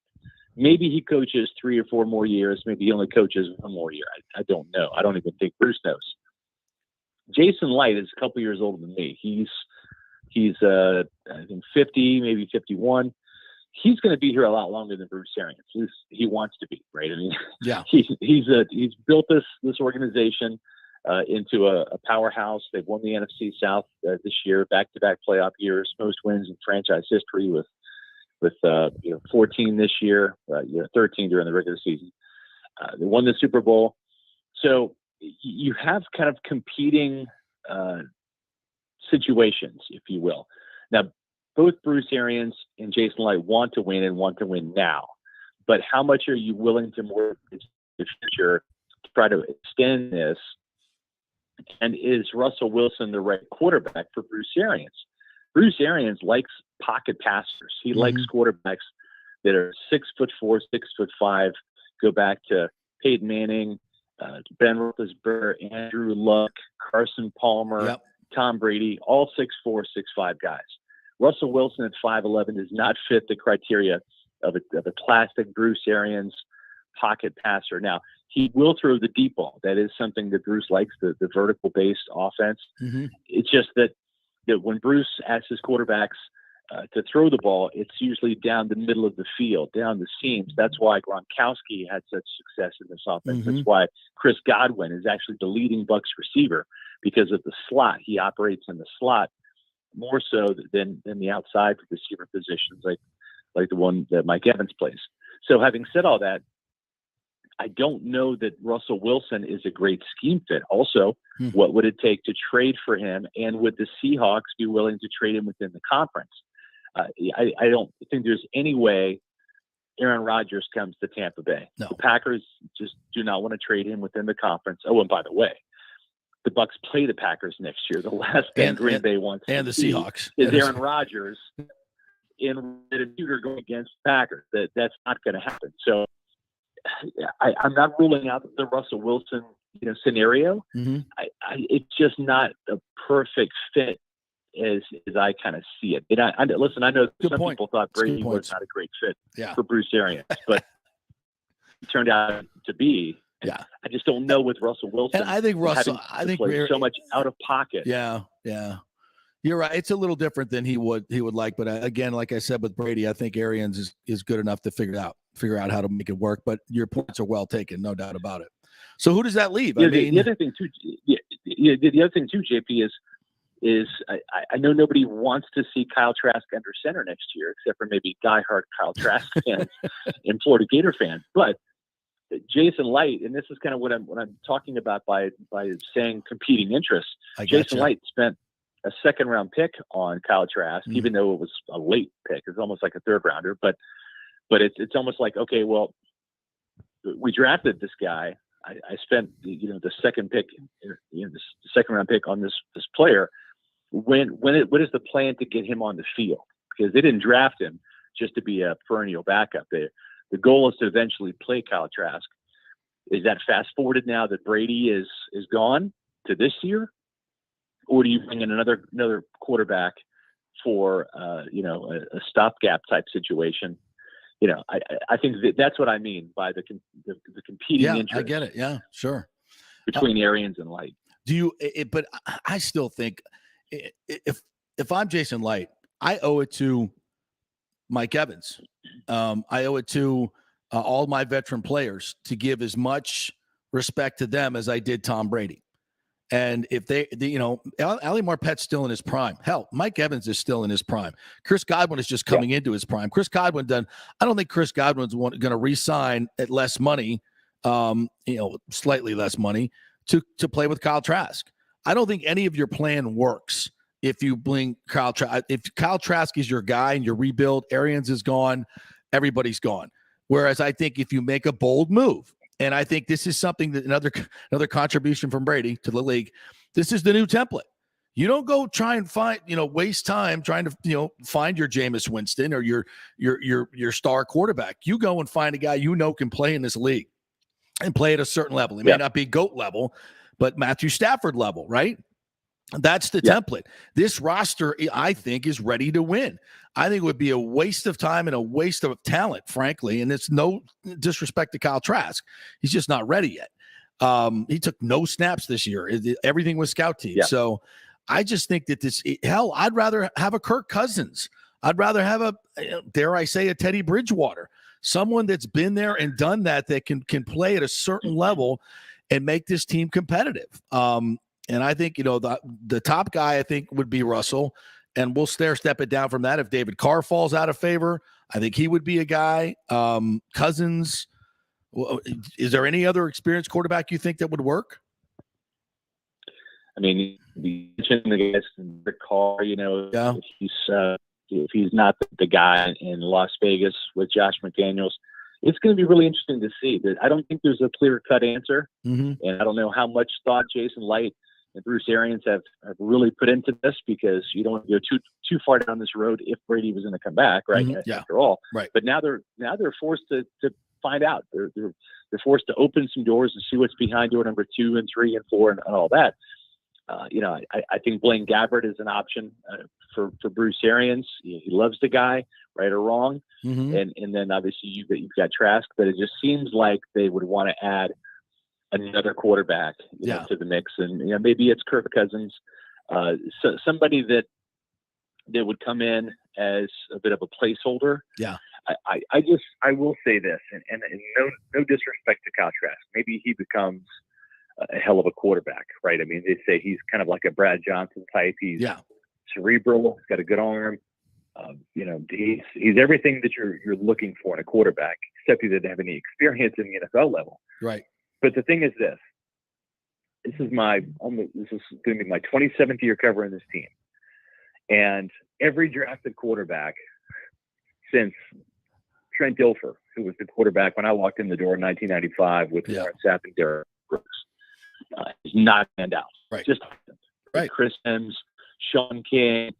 Maybe he coaches 3 or 4 more years. Maybe he only coaches 1 more year. I don't know. I don't even think Bruce knows. Jason Light is a couple years older than me. He's I think 50, maybe 51. He's going to be here a lot longer than Bruce Arians. At least he wants to be, right? I mean, he's built this organization into a powerhouse. They've won the NFC South this year, back-to-back playoff years, most wins in franchise history with 14 this year, 13 during the regular season. They won the Super Bowl. So you have kind of competing situations, if you will. Now, both Bruce Arians and Jason Light want to win and want to win now. But how much are you willing to mortgage the future to try to extend this? And is Russell Wilson the right quarterback for Bruce Arians? Bruce Arians likes pocket passers. He likes quarterbacks that are 6'4", 6'5". Go back to Peyton Manning, Ben Roethlisberger, Andrew Luck, Carson Palmer, Tom Brady, all 6'4", 6'5" guys. Russell Wilson at 5'11" does not fit the criteria of a classic Bruce Arians pocket passer. Now, he will throw the deep ball. That is something that Bruce likes, the vertical-based offense. Mm-hmm. It's just that when Bruce asks his quarterbacks to throw the ball, it's usually down the middle of the field, down the seams. That's why Gronkowski had such success in this offense. Mm-hmm. That's why Chris Godwin is actually the leading Bucs receiver, because of the slot. He operates in the slot more so than the outside receiver positions, like the one that Mike Evans plays. So having said all that, I don't know that Russell Wilson is a great scheme fit. Also, what would it take to trade for him? And would the Seahawks be willing to trade him within the conference? I don't think there's any way Aaron Rodgers comes to Tampa Bay. No. The Packers just do not want to trade him within the conference. Oh, and by the way, the Bucs play the Packers next year. The last thing Green Bay wants and the Seahawks is Aaron Rodgers in Pewter going against the Packers. That's not going to happen. So I'm not ruling out the Russell Wilson scenario. Mm-hmm. It's just not a perfect fit as I kind of see it. And listen, I know some people thought Brady was not a great fit for Bruce Arians, but it turned out to be. Yeah, I just don't know with Russell Wilson. And I think so much out of pocket. Yeah. You're right. It's a little different than he would like, but again, like I said with Brady, I think Arians is good enough to figure out how to make it work. But your points are well taken, no doubt about it. So who does that leave? The other thing too, the other thing too, JP, is I know nobody wants to see Kyle Trask under center next year, except for maybe diehard Kyle Trask fans and Florida Gator fans, but Jason Light, and this is kind of what I'm talking about by saying competing interests. Jason Light spent a second-round pick on Kyle Trask, even though it was a late pick. It's almost like a third-rounder, but it's almost like, okay, well, we drafted this guy. I spent the second pick, the second-round pick on this player. What is the plan to get him on the field? Because they didn't draft him just to be a perennial backup. The goal is to eventually play Kyle Trask. Is that fast forwarded now that Brady is gone to this year, or do you bring in another quarterback for a stopgap type situation? I think that's what I mean by the competing interest. I get it. Yeah, sure. Between Arians and Light. Do you? But I still think if I'm Jason Light, I owe it to Mike Evans. I owe it to all my veteran players to give as much respect to them as I did Tom Brady. And if Ali Marpet's still in his prime. Hell, Mike Evans is still in his prime. Chris Godwin is just coming into his prime. Chris Godwin I don't think Chris Godwin's going to re-sign at less money, slightly less money to play with Kyle Trask. I don't think any of your plan works if you bring Kyle Trask. If Kyle Trask is your guy and your rebuild, Arians is gone, everybody's gone. Whereas I think if you make a bold move, and I think this is something that another contribution from Brady to the league, this is the new template. You don't go try and find, waste time trying to, find your Jameis Winston or your star quarterback. You go and find a guy can play in this league and play at a certain level. It may not be GOAT level, but Matthew Stafford level, right? That's the template. This roster, I think, is ready to win. I think it would be a waste of time and a waste of talent, frankly. And it's no disrespect to Kyle Trask. He's just not ready yet. He took no snaps this year. Everything was scout team. Yeah. So I just think that I'd rather have a Kirk Cousins. I'd rather have dare I say, a Teddy Bridgewater, someone that's been there and done that can play at a certain level and make this team competitive. And I think, the top guy, I think, would be Russell. And we'll step it down from that. If David Carr falls out of favor, I think he would be a guy. Cousins. Is there any other experienced quarterback you think that would work? I mean, you mentioned the guys in the Carr, if he's not the guy in Las Vegas with Josh McDaniels, it's going to be really interesting to see. I don't think there's a clear-cut answer. Mm-hmm. And I don't know how much thought Jason Light and Bruce Arians have really put into this, because you don't want to go too far down this road if Brady was going to come back, right? Mm-hmm. After all, right. But now they're forced to find out. they're forced to open some doors and see what's behind door number 2 and 3 and 4 and all that. I think Blaine Gabbert is an option for Bruce Arians. He loves the guy, right or wrong. Mm-hmm. And then obviously you've got Trask, but it just seems like they would want to add another quarterback to the mix. And maybe it's Kirk Cousins, so somebody that would come in as a bit of a placeholder. Yeah. I will say this, and no disrespect to Kyle Trask. Maybe he becomes a hell of a quarterback, right? I mean, they say he's kind of like a Brad Johnson type. He's cerebral. He's got a good arm. He's everything that you're looking for in a quarterback, except he didn't have any experience in the NFL level. Right. But the thing is this. This is going to be my 27th year covering this team. And every drafted quarterback since Trent Dilfer, who was the quarterback when I walked in the door in 1995 with Warren Sapp and Derek Brooks, is not panned out. Right. Just right. Chris Sims, Sean King,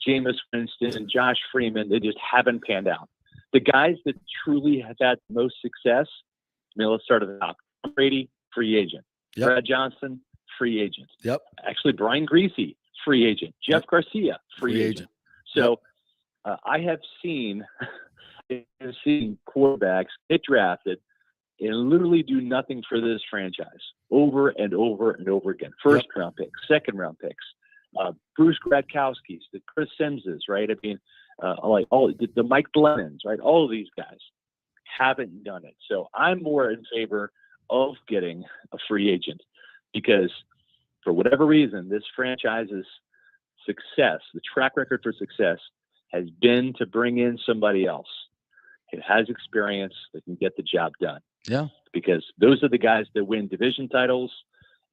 Jameis Winston, Josh Freeman, they just haven't panned out. The guys that truly have had the most success, let's start at the top. Brady, free agent. Yep. Brad Johnson, free agent. Yep. Actually, Brian Greasy, free agent. Jeff Garcia, free agent. So I have seen quarterbacks get drafted and literally do nothing for this franchise over and over and over again. First round picks, second round picks, Bruce Gradkowski's, the Chris Sims's, right? I mean, like all the Mike Glennons, right? All of these guys haven't done it. So I'm more in favor of getting a free agent because for whatever reason, this franchise's success, the track record for success has been to bring in somebody else who has experience that can get the job done. Yeah. Because those are the guys that win division titles,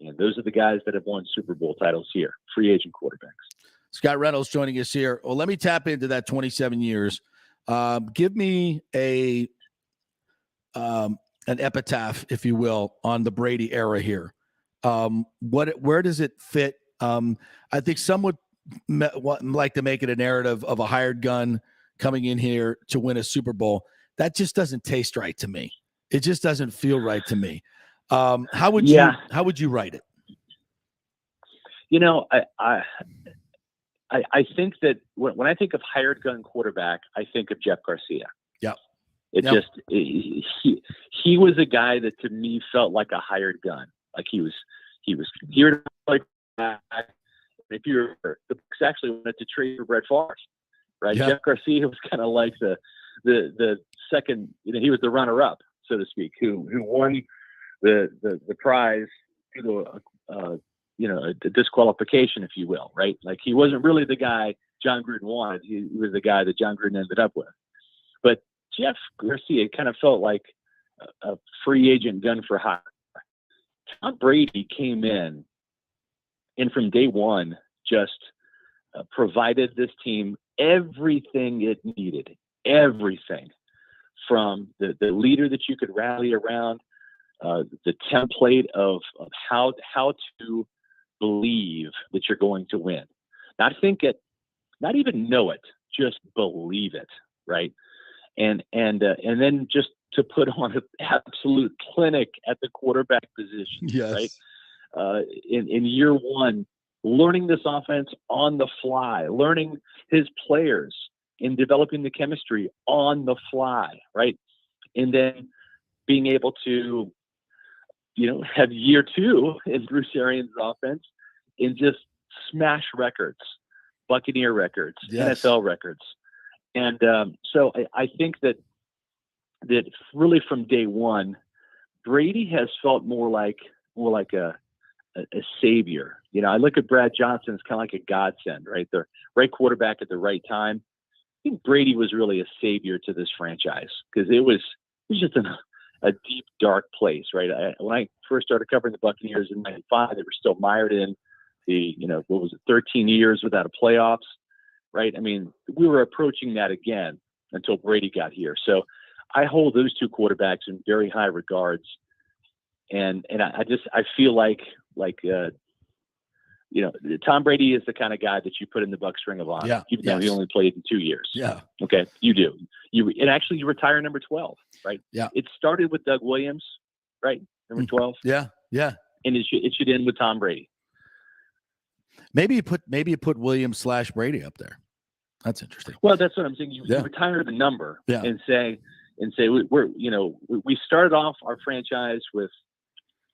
and those are the guys that have won Super Bowl titles here, free agent quarterbacks. Scott Reynolds joining us here. Well, let me tap into that 27 years. Give me an epitaph, if you will, on the Brady era here. Where does it fit? I think some would like to make it a narrative of a hired gun coming in here to win a Super Bowl. That just doesn't taste right to me. It just doesn't feel right to me. How would you write it? I think that when I think of hired gun quarterback, I think of Jeff Garcia. Yeah. He was a guy that to me felt like a hired gun. Like he was here to play back. If you remember, the Bucs actually wanted to trade for Brett Favre, right? Yeah. Jeff Garcia was kind of like the second, he was the runner up, so to speak, who won the prize through a disqualification, if you will, right? Like he wasn't really the guy John Gruden wanted. He was the guy that John Gruden ended up with. But Jeff Garcia kind of felt like a free agent gun for hire. Tom Brady came in and from day one just provided this team everything it needed, everything from the leader that you could rally around, the template of how to believe that you're going to win. Not think it, not even know it, just believe it, right? And then just to put on an absolute clinic at the quarterback position, right? In year one, learning this offense on the fly, learning his players and developing the chemistry on the fly, right? And then being able to, have year two in Bruce Arians' offense and just smash records, Buccaneer records, NFL records. And so I think that really from day one, Brady has felt more like a savior. I look at Brad Johnson as kind of like a godsend, right? The right quarterback at the right time. I think Brady was really a savior to this franchise because it was just a deep, dark place, right? When I first started covering the Buccaneers in '95, they were still mired in the, 13 years without a playoffs, right? I mean, we were approaching that again until Brady got here. So I hold those two quarterbacks in very high regards. And I feel like Tom Brady is the kind of guy that you put in the Bucs Ring of Honor, even though he only played in 2 years. Yeah. Okay. You do. You retire number 12, right? Yeah. It started with Doug Williams, right? Number 12. Yeah. And it should end with Tom Brady. Maybe you put Williams/Brady up there. That's interesting. Well, that's what I'm saying. You retire the number and say we started off our franchise with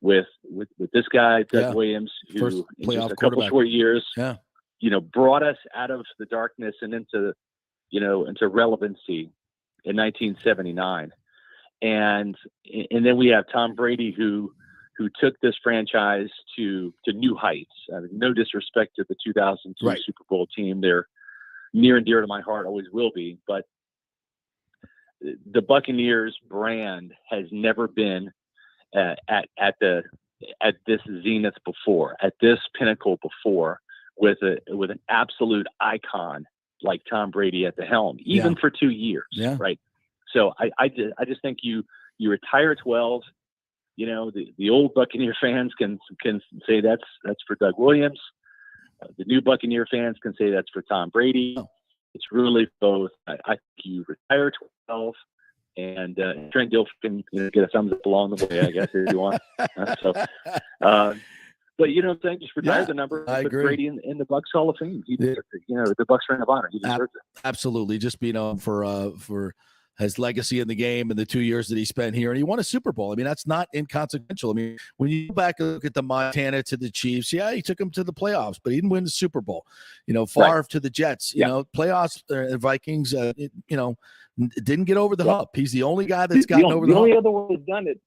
this guy, Doug Williams, who in just a couple short years, brought us out of the darkness and into relevancy in 1979. And then we have Tom Brady who took this franchise to new heights. I mean, no disrespect to the 2002 Super Bowl team. They're near and dear to my heart, always will be. But the Buccaneers brand has never been at this zenith before, at this pinnacle before, with an absolute icon like Tom Brady at the helm, even for 2 years. Yeah. Right. So I just think you retire 12. The old Buccaneer fans can say that's for Doug Williams. The new Buccaneer fans can say that's for Tom Brady. It's really both. I think you retire 12, and Trent Dilfer can get a thumbs up along the way, I guess, if you want. But you know what I'm saying? Just retire the number. I put agree. Brady in the Bucs Hall of Fame. The Bucs Ring of Honor. He deserves it. Absolutely. Just be known for his legacy in the game and the 2 years that he spent here. And he won a Super Bowl. I mean, that's not inconsequential. I mean, when you go back and look at the Montana to the Chiefs, he took them to the playoffs, but he didn't win the Super Bowl. Favre to the Jets, playoffs, Vikings, didn't get over the hump. He's the only guy that's gotten over the hump. The only other one that's done it.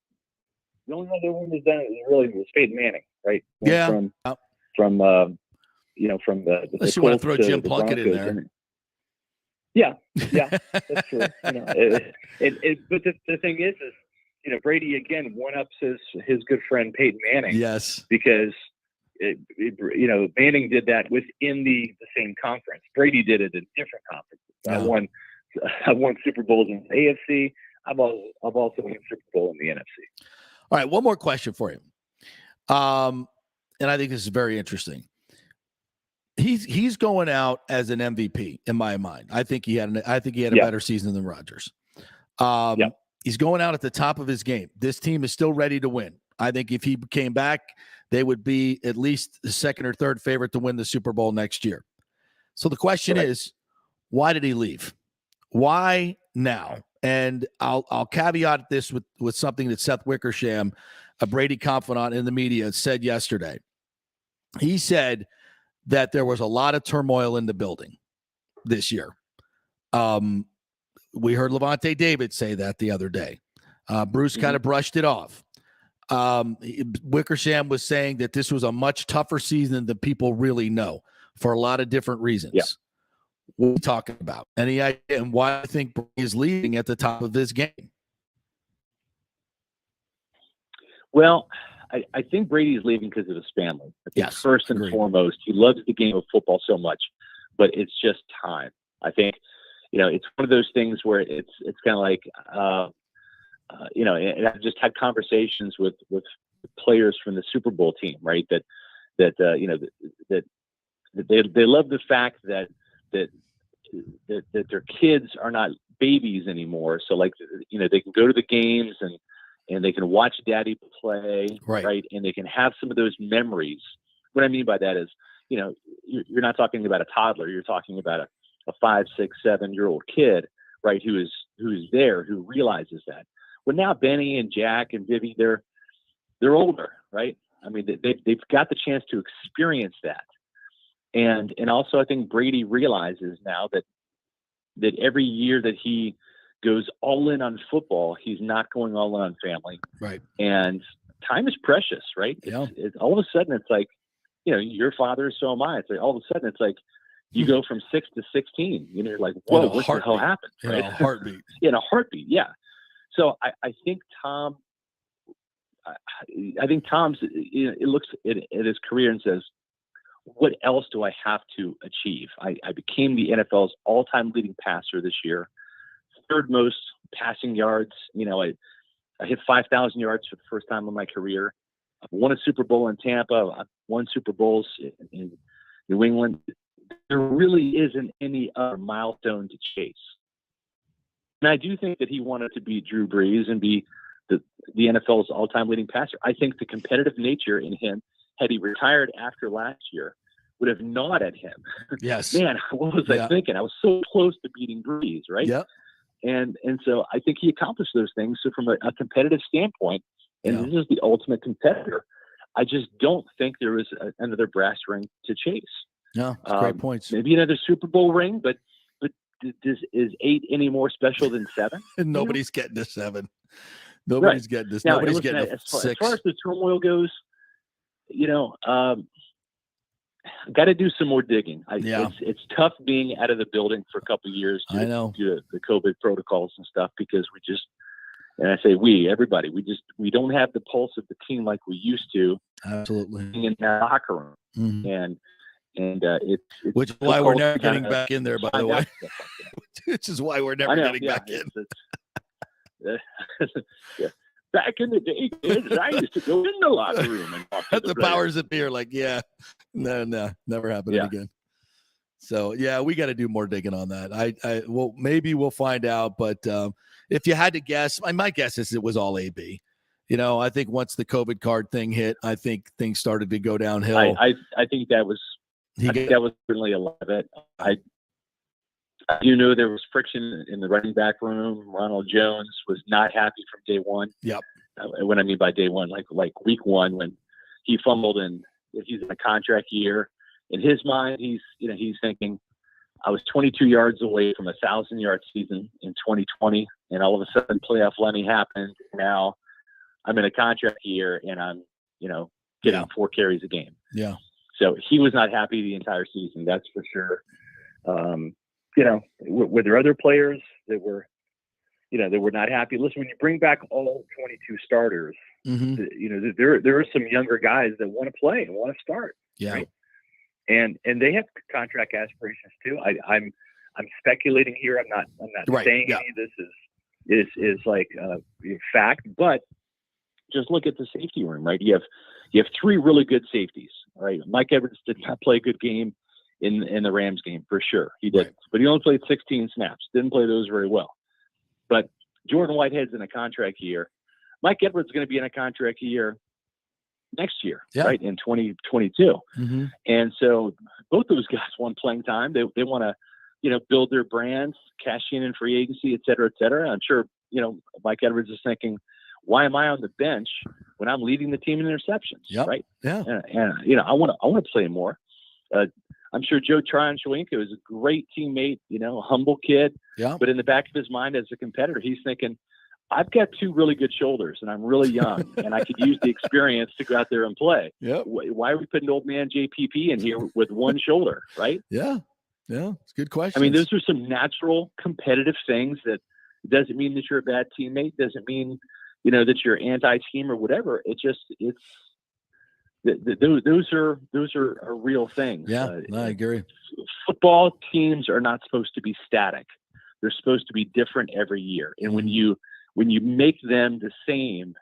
The only other one that's done it is really Peyton Manning, right? From the unless you want to throw Jim Plunkett in there. Yeah, that's true. But the thing is, Brady again one-ups his good friend Peyton Manning. Yes, because Manning did that within the same conference. Brady did it in different conferences. I won Super Bowls in the AFC. I've also won Super Bowl in the NFC. All right, one more question for you, and I think this is very interesting. He's going out as an MVP in my mind. I think he had a better season than Rodgers. He's going out at the top of his game. This team is still ready to win. I think if he came back, they would be at least the second or third favorite to win the Super Bowl next year. So the question is, why did he leave? Why now? And I'll caveat this with something that Seth Wickersham, a Brady confidant in the media, said yesterday. He said that there was a lot of turmoil in the building this year. We heard Levante David say that the other day. Bruce kind of brushed it off. Wickersham was saying that this was a much tougher season than people really know for a lot of different reasons. Yeah. What are we talking about? Any idea and why I think Brady is leading at the top of this game? Well, I think Brady is leaving because of his family. I think first and foremost, he loves the game of football so much, but it's just time. I think, it's one of those things where it's kind of like, and I've just had conversations with players from the Super Bowl team, right? That they love the fact that their kids are not babies anymore. So they can go to the games and they can watch daddy play, right? And they can have some of those memories. What I mean by that is, you're not talking about a toddler. You're talking about a 5, 6, 7-year-old kid, right? Who's there, who realizes that. Well, now Benny and Jack and Vivi, they're older, right? I mean, they've got the chance to experience that. And also I think Brady realizes now that every year that he goes all in on football, he's not going all in on family. Right. And time is precious, right? Yeah. It's all of a sudden it's like, your father, so am I. It's like all of a sudden it's like you go from 6 to 16. You're like, whoa, what the hell happened? Right? In a heartbeat. In a heartbeat, yeah. So I think Tom's it looks at his career and says, what else do I have to achieve? I became the NFL's all-time leading passer this year, third most passing yards. I hit 5,000 yards for the first time in my career. I've won a Super Bowl in Tampa. I've won Super Bowls in New England. There really isn't any other milestone to chase. And I do think that he wanted to beat Drew Brees and be the NFL's all-time leading passer. I think the competitive nature in him, had he retired after last year, would have gnawed at him. Yes. Man, what was I thinking? I was so close to beating Breeze, right? Yeah. And so I think he accomplished those things. So from a competitive standpoint, and this is the ultimate competitor, I just don't think there was another brass ring to chase. No, that's great points. Maybe another Super Bowl ring, but is 8 any more special than 7? Nobody's getting to 7. Nobody's getting this. Now, Nobody's getting to 6. As far as the turmoil goes, got to do some more digging. It's tough being out of the building for a couple of years due to the COVID protocols and stuff, because and I say everybody, we don't have the pulse of the team like we used to. Absolutely. In that locker room. Mm-hmm. It's which is why we're never getting back in there, by the way. Which is why we're never getting back in. Yeah. Back in the day, kids, I used to go in the locker room and talk to the powers that be are like, no, never happening again. So we got to do more digging on that. Well, maybe we'll find out, but if you had to guess, my guess is it was all AB. I think once the COVID card thing hit, I think things started to go downhill. I think that was that was certainly a lot of it. There was friction in the running back room. Ronald Jones was not happy from day one. Yep. What I mean by day one, like week one, when he fumbled and he's in a contract year. In his mind, he's thinking, I was 22 yards away from a 1,000-yard season in 2020, and all of a sudden playoff Lenny happened. Now I'm in a contract year, and I'm getting 4 carries a game. Yeah. So he was not happy the entire season. That's for sure. Were there other players that were not happy? Listen, when you bring back all 22 starters, there are some younger guys that want to play and want to start. Yeah. Right? And they have contract aspirations too. I'm speculating here. I'm not saying any of this is like fact, but just look at the safety room, right? You have 3 really good safeties, right? Mike Edwards did not play a good game in the Rams game for sure. He did, but he only played 16 snaps. Didn't play those very well. But Jordan Whitehead's in a contract year. Mike Edwards is going to be in a contract year next year, right, in 2022. Mm-hmm. And so both those guys want playing time. They want to, build their brands, cash in free agency, et cetera, et cetera. I'm sure, Mike Edwards is thinking, why am I on the bench when I'm leading the team in interceptions, right? Yeah. And I want to play more. I'm sure Joe Tryon-Shoyinka is a great teammate, a humble kid. Yeah. But in the back of his mind as a competitor, he's thinking, I've got 2 really good shoulders and I'm really young and I could use the experience to go out there and play. Yep. Why are we putting old man JPP in here with one shoulder, right? Yeah. Yeah. It's a good question. I mean, those are some natural competitive things that doesn't mean that you're a bad teammate. Doesn't mean, that you're anti-team or whatever. Those are real things. Yeah, I agree. Football teams are not supposed to be static. They're supposed to be different every year. And when you make them the same,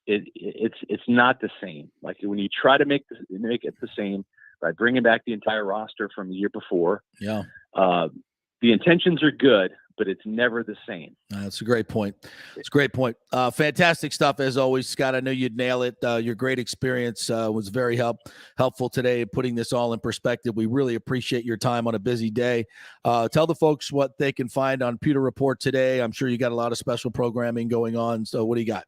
it's not the same. Like when you try to make it the same by bringing back the entire roster from the year before. Yeah. The intentions are good, but it's never the same. That's a great point. It's a great point. Fantastic stuff as always, Scott. I know you'd nail it. Your great experience was very helpful today in putting this all in perspective. We really appreciate your time on a busy day. Tell the folks what they can find on Pewter Report today. I'm sure you got a lot of special programming going on. So what do you got?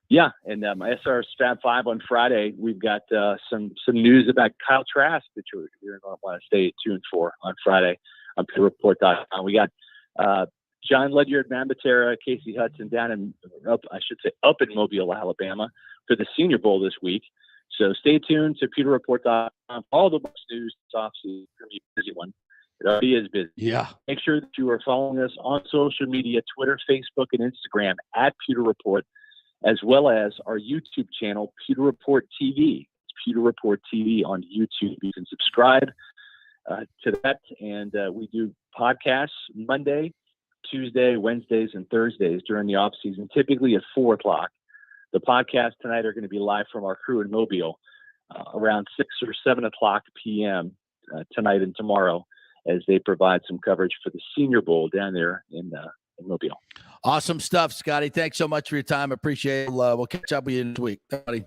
Yeah, and SR's Fab 5 on Friday. We've got some news about Kyle Trask that you're going to want to stay tuned for on Friday on PewterReport.com. We got John Ledyard, Mambatera, Casey Hudson up in Mobile, Alabama for the Senior Bowl this week. So stay tuned to PewterReport.com. All the Bucs news this offseason. It's going to be a busy one. It already is busy. Yeah. Make sure that you are following us on social media, Twitter, Facebook, and Instagram at Pewter Report, as well as our YouTube channel, Pewter Report TV. It's Pewter Report TV on YouTube. You can subscribe to that, and we do podcasts Monday, Tuesday, Wednesdays, and Thursdays during the off season, typically at 4:00. The podcasts tonight are going to be live from our crew in Mobile around 6 or 7 o'clock p.m. Tonight and tomorrow, as they provide some coverage for the Senior Bowl down there in Mobile. Awesome stuff, Scotty. Thanks so much for your time. Appreciate it. We'll catch up with you next week. Buddy.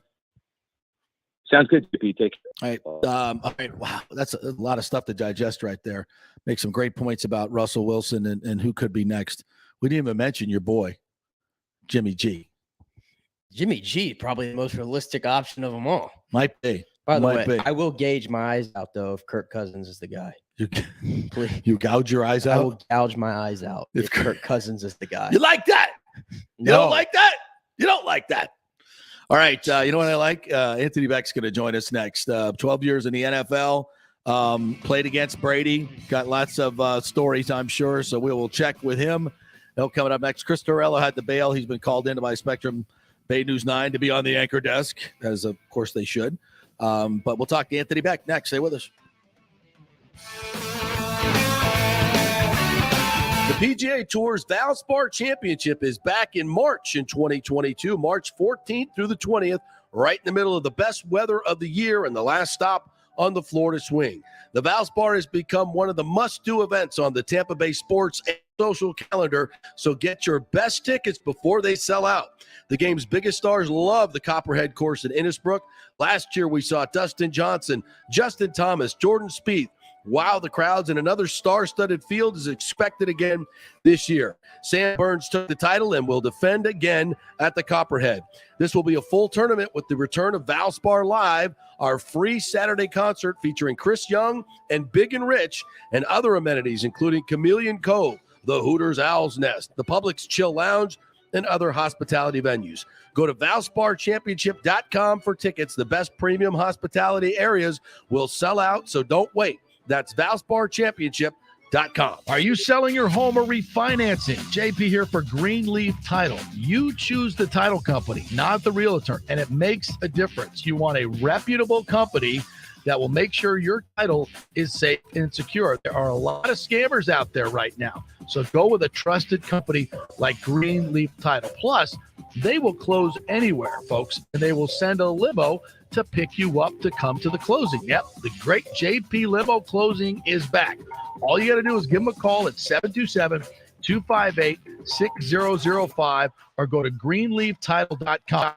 Sounds good, JP. Take care. All right. Wow. That's a lot of stuff to digest right there. Make some great points about Russell Wilson and who could be next. We didn't even mention your boy, Jimmy G. Jimmy G, probably the most realistic option of them all. Might be. By the way, I will gauge my eyes out, though, if Kirk Cousins is the guy. You gouge your eyes out? I will gouge my eyes out if Kirk Cousins is the guy. You like that? You don't like that? You don't like that? All right. You know what I like? Anthony Becht's going to join us next. 12 years in the NFL. Played against Brady. Got lots of stories, I'm sure. So we will check with him. He'll coming up next. Chris Torello had the bail. He's been called into by Spectrum Bay News 9 to be on the anchor desk, as of course they should. But we'll talk to Anthony Becht next. Stay with us. The PGA Tour's Valspar Championship is back in March in 2022, March 14th through the 20th, right in the middle of the best weather of the year and the last stop on the Florida swing. The Valspar has become one of the must-do events on the Tampa Bay sports and social calendar, so get your best tickets before they sell out. The game's biggest stars love the Copperhead course in Innisbrook. Last year, we saw Dustin Johnson, Justin Thomas, Jordan Spieth. Wow, the crowds, and another star-studded field is expected again this year. Sam Burns took the title and will defend again at the Copperhead. This will be a full tournament with the return of Valspar Live, our free Saturday concert featuring Chris Young and Big and Rich, and other amenities including Chameleon Cove, the Hooters Owl's Nest, the Publix Chill Lounge, and other hospitality venues. Go to ValsparChampionship.com for tickets. The best premium hospitality areas will sell out, so don't wait. That's ValsparChampionship.com. Are you selling your home or refinancing? JP here for Greenleaf Title. You choose the title company, not the realtor, and it makes a difference. You want a reputable company that will make sure your title is safe and secure. There are a lot of scammers out there right now. So go with a trusted company like Greenleaf Title. Plus, they will close anywhere, folks, and they will send a limo to pick you up to come to the closing. Yep, the great JP Limo Closing is back. All you got to do is give them a call at 727-258-6005 or go to greenleaftitle.com.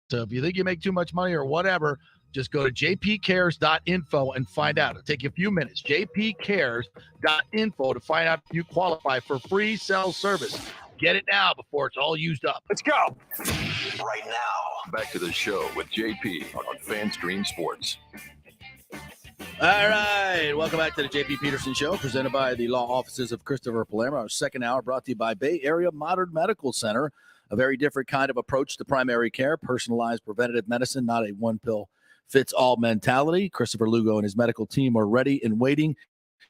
So if you think you make too much money or whatever, just go to jpcares.info and find out. It'll take you a few minutes. jpcares.info to find out if you qualify for free cell service. Get it now before it's all used up. Let's go. Right now, back to the show with JP on FanStream Sports. All right. Welcome back to the JP Peterson Show, presented by the law offices of Christopher Palermo. Our second hour brought to you by Bay Area Modern Medical Center. A very different kind of approach to primary care, personalized preventative medicine, not a one-pill-fits-all mentality. Christopher Lugo and his medical team are ready and waiting.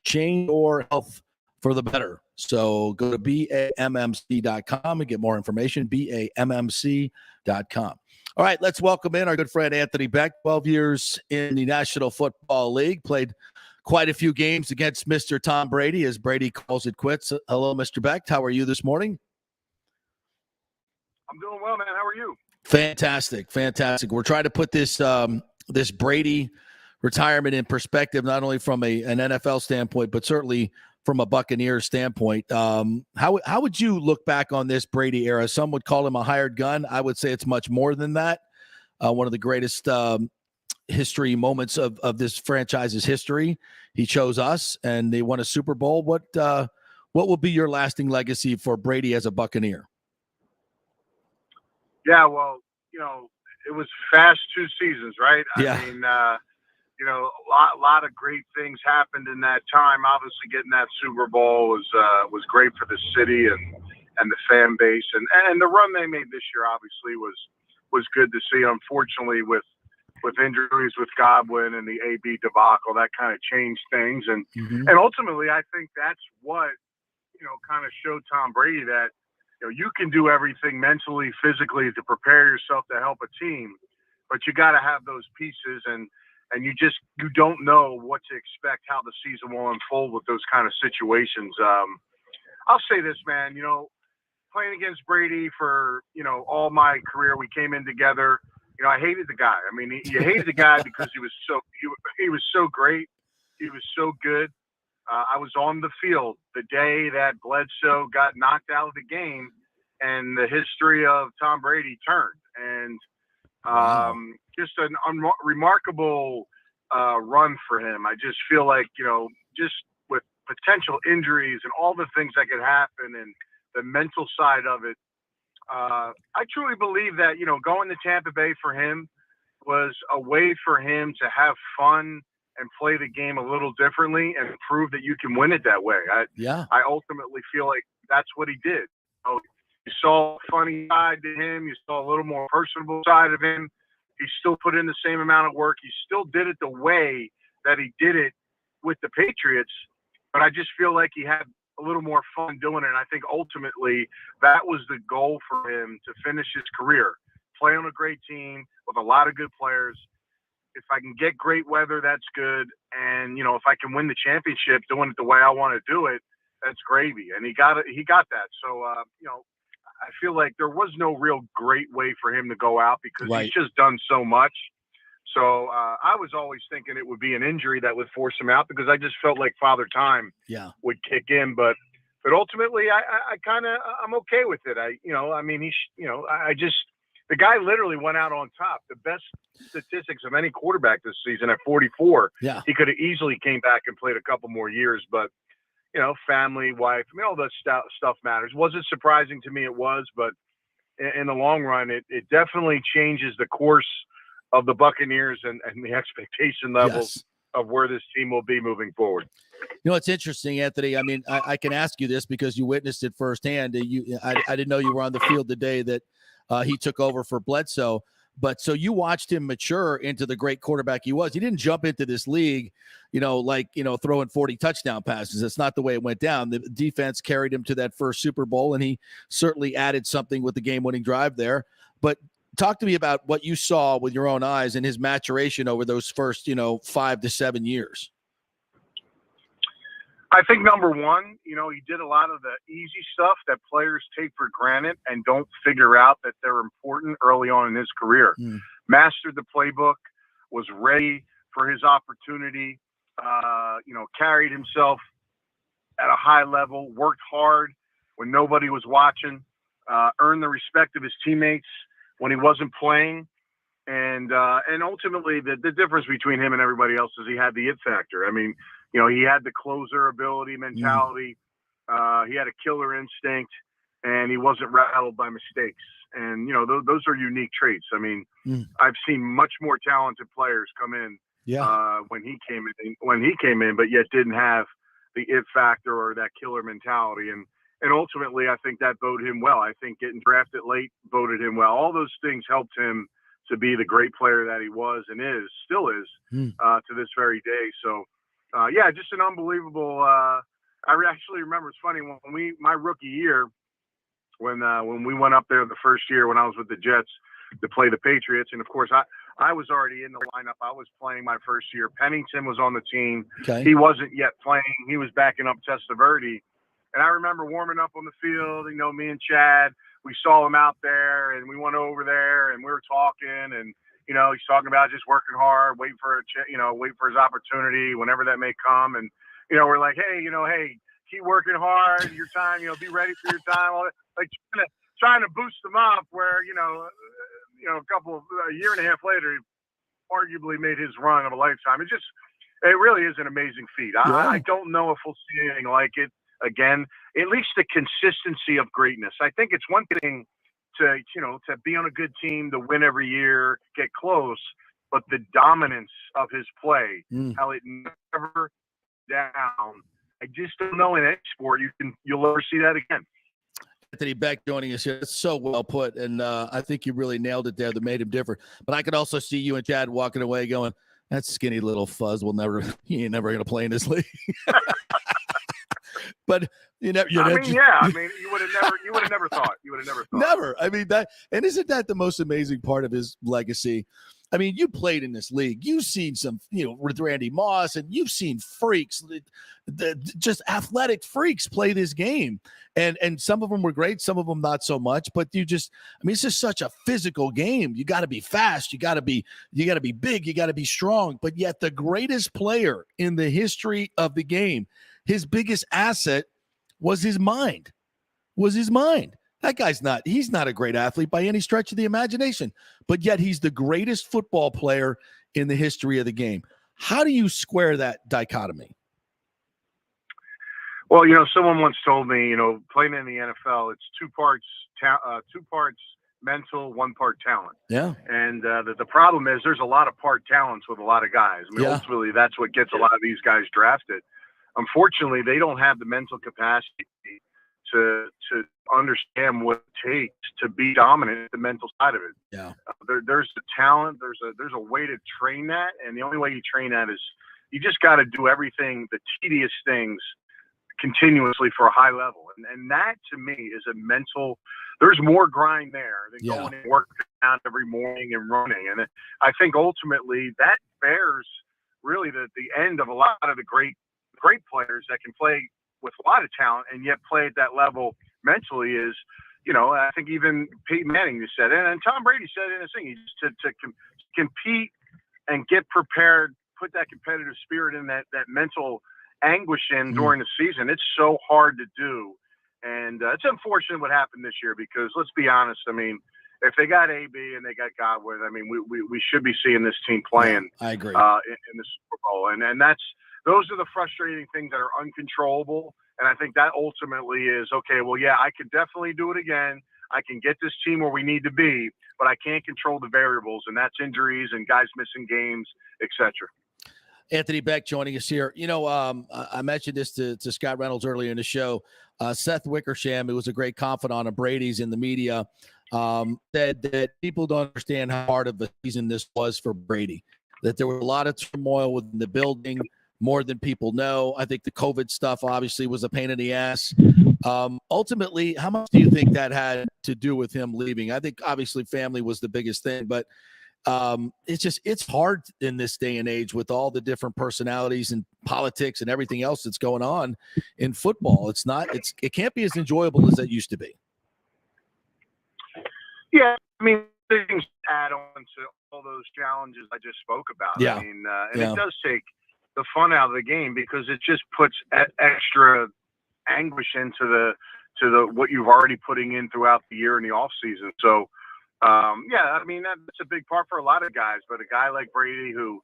Change your health for the better. So go to BAMMC.com and get more information, BAMMC.com. All right, let's welcome in our good friend Anthony Becht, 12 years in the National Football League, played quite a few games against Mr. Tom Brady, as Brady calls it quits. Hello, Mr. Becht. How are you this morning? I'm doing well, man. How are you? Fantastic. We're trying to put this this Brady retirement in perspective, not only from an NFL standpoint, but certainly from a Buccaneer standpoint. How would you look back on this Brady era? Some would call him a hired gun. I would say it's much more than that. One of the greatest history moments of this franchise's history. He chose us, and they won a Super Bowl. What will be your lasting legacy for Brady as a Buccaneer? Yeah, well, it was fast 2 seasons, right? Yeah. I mean, a lot of great things happened in that time. Obviously, getting that Super Bowl was great for the city and the fan base, and the run they made this year obviously was was good to see. Unfortunately, with injuries with Godwin and the AB debacle, that kind of changed things. And ultimately, I think that's what, kind of showed Tom Brady that, you can do everything mentally, physically to prepare yourself to help a team, but you got to have those pieces, and you don't know what to expect, how the season will unfold with those kind of situations. I'll say this, man, playing against Brady for, all my career, we came in together. I hated the guy. I mean, you hated the guy because he was so great. He was so good. I was on the field the day that Bledsoe got knocked out of the game, and the history of Tom Brady turned. And just a remarkable run for him. I just feel like, just with potential injuries and all the things that could happen and the mental side of it, I truly believe that, going to Tampa Bay for him was a way for him to have fun and play the game a little differently and prove that you can win it that way. I ultimately feel like that's what he did. You saw a funny side to him. You saw a little more personable side of him. He still put in the same amount of work. He still did it the way that he did it with the Patriots. But I just feel like he had a little more fun doing it. And I think ultimately that was the goal for him to finish his career. Play on a great team with a lot of good players. If I can get great weather, that's good. And, if I can win the championship doing it the way I want to do it, that's gravy. And he got it. He got that. So, I feel like there was no real great way for him to go out because he's just done so much. So I was always thinking it would be an injury that would force him out because I just felt like Father Time would kick in. But ultimately, I'm okay with it. The guy literally went out on top. The best statistics of any quarterback this season at 44. Yeah. He could have easily came back and played a couple more years, but family, wife, all that stuff matters. Wasn't surprising to me, it was, but in the long run, it definitely changes the course of the Buccaneers and the expectation levels of where this team will be moving forward. It's interesting, Anthony. I mean, I can ask you this because you witnessed it firsthand. I didn't know you were on the field the day that he took over for Bledsoe. But so you watched him mature into the great quarterback he was. He didn't jump into this league, throwing 40 touchdown passes. That's not the way it went down. The defense carried him to that first Super Bowl, and he certainly added something with the game-winning drive there. But talk to me about what you saw with your own eyes and his maturation over those first, 5 to 7 years. I think number one, he did a lot of the easy stuff that players take for granted and don't figure out that they're important early on in his career. Mastered the playbook, was ready for his opportunity, carried himself at a high level, worked hard when nobody was watching, earned the respect of his teammates when he wasn't playing. And ultimately the difference between him and everybody else is he had the it factor. I mean, he had the closer ability, mentality. He had a killer instinct, and he wasn't rattled by mistakes. And, those are unique traits. I mean, I've seen much more talented players come in when he came in, but yet didn't have the it factor or that killer mentality. And ultimately, I think that boded him well. I think getting drafted late boded him well. All those things helped him to be the great player that he was and still is to this very day. So, just an unbelievable. I actually remember. It's funny when my rookie year, when we went up there the first year when I was with the Jets to play the Patriots, and of course I was already in the lineup. I was playing my first year. Pennington was on the team. Okay. He wasn't yet playing. He was backing up Testaverde, and I remember warming up on the field. Me and Chad, we saw him out there, and we went over there, and we were talking, and. He's talking about just working hard, waiting for his opportunity whenever that may come. And, we're like, hey, keep working hard, your time, be ready for your time. All that. Like trying to boost him up where, a year and a half later, he arguably made his run of a lifetime. It really is an amazing feat. I don't know if we'll see anything like it again, at least the consistency of greatness. I think it's one thing to be on a good team, to win every year, get close, but the dominance of his play, how it never down. I just don't know in any sport you'll ever see that again. Anthony Becht joining us here. It's so well put, and I think you really nailed it there that made him different. But I could also see you and Chad walking away going, that skinny little fuzz he ain't never going to play in this league. But you would have never thought. Never. I mean, and isn't that the most amazing part of his legacy? I mean, you played in this league. You've seen some, with Randy Moss, and you've seen freaks, just athletic freaks play this game. And some of them were great, some of them not so much. But it's just such a physical game. You got to be fast. You got to be big. You got to be strong. But yet, the greatest player in the history of the game, his biggest asset was his mind. That guy's he's not a great athlete by any stretch of the imagination, but yet he's the greatest football player in the history of the game. How do you square that dichotomy? Well, someone once told me, playing in the NFL, it's two parts mental, one part talent. Yeah. And the problem is there's a lot of part talents with a lot of guys. Ultimately, that's what gets a lot of these guys drafted. Unfortunately, they don't have the mental capacity to understand what it takes to be dominant at the mental side of it. Yeah. There's the talent. There's a way to train that, and the only way you train that is you just got to do everything, the tedious things, continuously for a high level. And that to me is a mental. There's more grind there than going and working out every morning and running. And I think ultimately that bears really the end of a lot of the great players that can play with a lot of talent and yet play at that level mentally is, I think even Peyton Manning just said, and Tom Brady said in his thing, to compete and get prepared, put that competitive spirit in that mental anguish in during the season. It's so hard to do. And it's unfortunate what happened this year because let's be honest. I mean, if they got AB and they got Godwin, I mean, we should be seeing this team playing. I agree. In the Super Bowl. And those are the frustrating things that are uncontrollable. And I think that ultimately is, okay, well, yeah, I could definitely do it again. I can get this team where we need to be, but I can't control the variables, and that's injuries and guys missing games, etc. Anthony Becht joining us here. I mentioned this to Scott Reynolds earlier in the show. Seth Wickersham, who was a great confidant of Brady's in the media, said that people don't understand how hard of a season this was for Brady, that there was a lot of turmoil within the building, more than people know. I think the COVID stuff obviously was a pain in the ass. Ultimately, how much do you think that had to do with him leaving? I think obviously family was the biggest thing, but it's hard in this day and age with all the different personalities and politics and everything else that's going on in football. It can't be as enjoyable as it used to be. Yeah. I mean, things add on to all those challenges I just spoke about. Yeah. I mean, it does take the fun out of the game because it just puts extra anguish into the what you've already putting in throughout the year in the off season. So, I mean, that's a big part for a lot of guys, but a guy like Brady who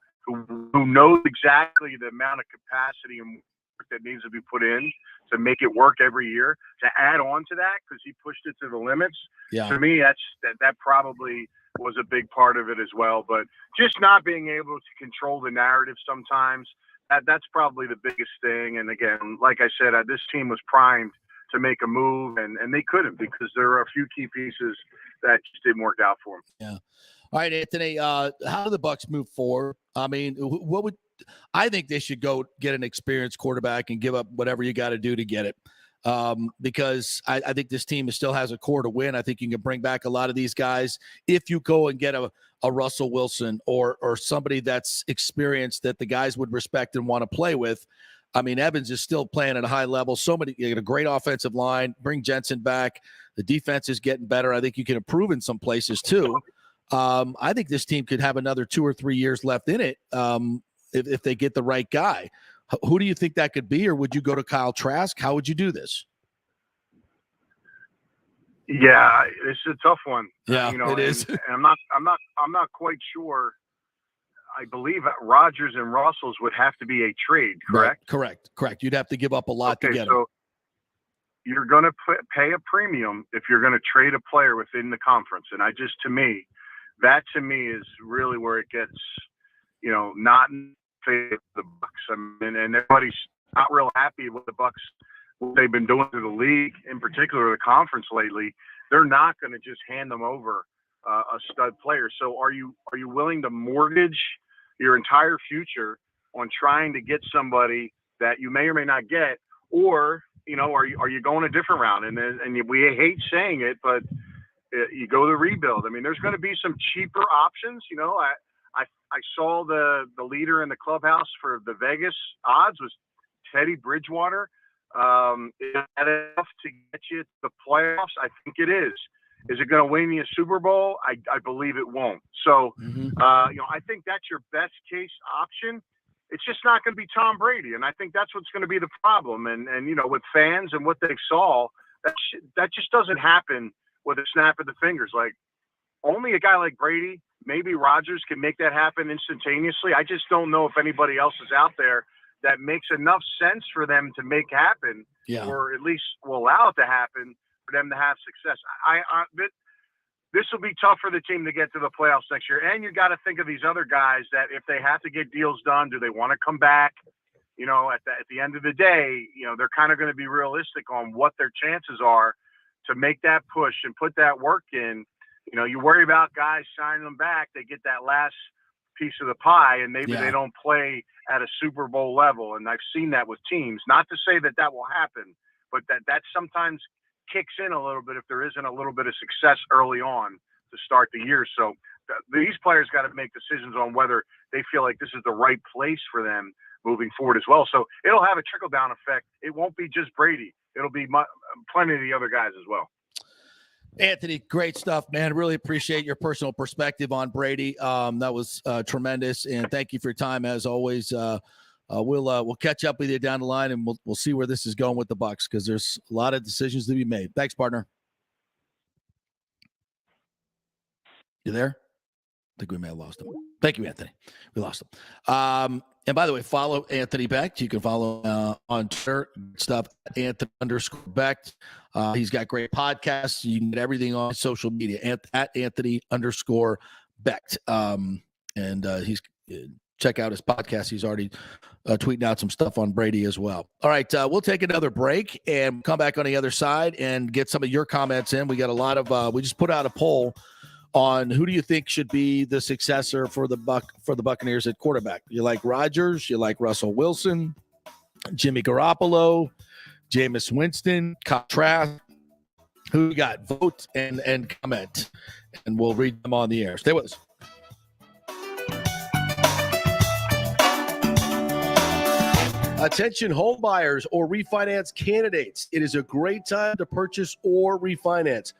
knows exactly the amount of capacity and work that needs to be put in to make it work every year, to add on to that because he pushed it to the limits. Yeah. To me, that probably was a big part of it as well. But just not being able to control the narrative sometimes, that's probably the biggest thing. And again, like I said, this team was primed to make a move, and they couldn't because there are a few key pieces that just didn't work out for them. Yeah. All right, Anthony, how do the Bucs move forward? I mean, I think they should go get an experienced quarterback and give up whatever you got to do to get it. Because I think this team still has a core to win. I think you can bring back a lot of these guys if you go and get a Russell Wilson or somebody that's experienced that the guys would respect and want to play with. I mean, Evans is still playing at a high level. You get a great offensive line. Bring Jensen back. The defense is getting better. I think you can improve in some places too. I think this team could have another 2 or 3 years left in it if they get the right guy. Who do you think that could be, or would you go to Kyle Trask? How would you do this? Yeah, it's a tough one. Yeah, it is. And I'm not quite sure. I believe Rodgers and Russell's would have to be a trade, correct? Right. Correct. You'd have to give up a lot to get so him. You're going to pay a premium if you're going to trade a player within the conference. And that to me is really where it gets, not in favor of the Bucs. I mean, and everybody's not real happy with the Bucs what they've been doing to the league, in particular the conference lately, they're not going to just hand them over a stud player. So are you willing to mortgage your entire future on trying to get somebody that you may or may not get, or are you going a different route? And we hate saying it, but you go to rebuild. I mean, there's going to be some cheaper options. I saw the leader in the clubhouse for the Vegas odds was Teddy Bridgewater. Is that enough to get you to the playoffs? I think it is. Is it going to win you a Super Bowl? I believe it won't. So, I think that's your best case option. It's just not going to be Tom Brady. And I think that's what's going to be the problem. And with fans and what they saw, that just doesn't happen with a snap of the fingers. Like, only a guy like Brady, maybe Rodgers, can make that happen instantaneously. I just don't know if anybody else is out there that makes enough sense for them to make happen, or at least will allow it to happen for them to have success. This will be tough for the team to get to the playoffs next year. And you got to think of these other guys that if they have to get deals done, do they want to come back? At the end of the day, they're kind of going to be realistic on what their chances are to make that push and put that work in. You worry about guys signing them back. They get that last piece of the pie, and maybe they don't play at a Super Bowl level. And I've seen that with teams. Not to say that will happen, but that sometimes kicks in a little bit if there isn't a little bit of success early on to start the year. So these players got to make decisions on whether they feel like this is the right place for them moving forward as well. So it'll have a trickle-down effect. It won't be just Brady. It'll be plenty of the other guys as well. Anthony, great stuff, man. Really appreciate your personal perspective on Brady. That was tremendous, and thank you for your time as always. We'll catch up with you down the line, and we'll see where this is going with the Bucs, because there's a lot of decisions to be made. Thanks, partner. You there? I think we may have lost him. Thank you, Anthony. We lost him. And by the way, follow Anthony Becht. You can follow on Twitter, stuff @Anthony_Becht. He's got great podcasts. You can get everything on social media at @Anthony_Becht. And he's check out his podcast. He's already tweeting out some stuff on Brady as well. All right, we'll take another break and come back on the other side and get some of your comments in. We got a lot of we just put out a poll on who do you think should be the successor for the Buccaneers at quarterback. You like Rodgers? You like Russell Wilson? Jimmy Garoppolo? Jameis Winston? Kyle Trask? Who you got? Vote and comment, and we'll read them on the air. Stay with us. Attention home buyers or refinance candidates. It is a great time to purchase or refinance.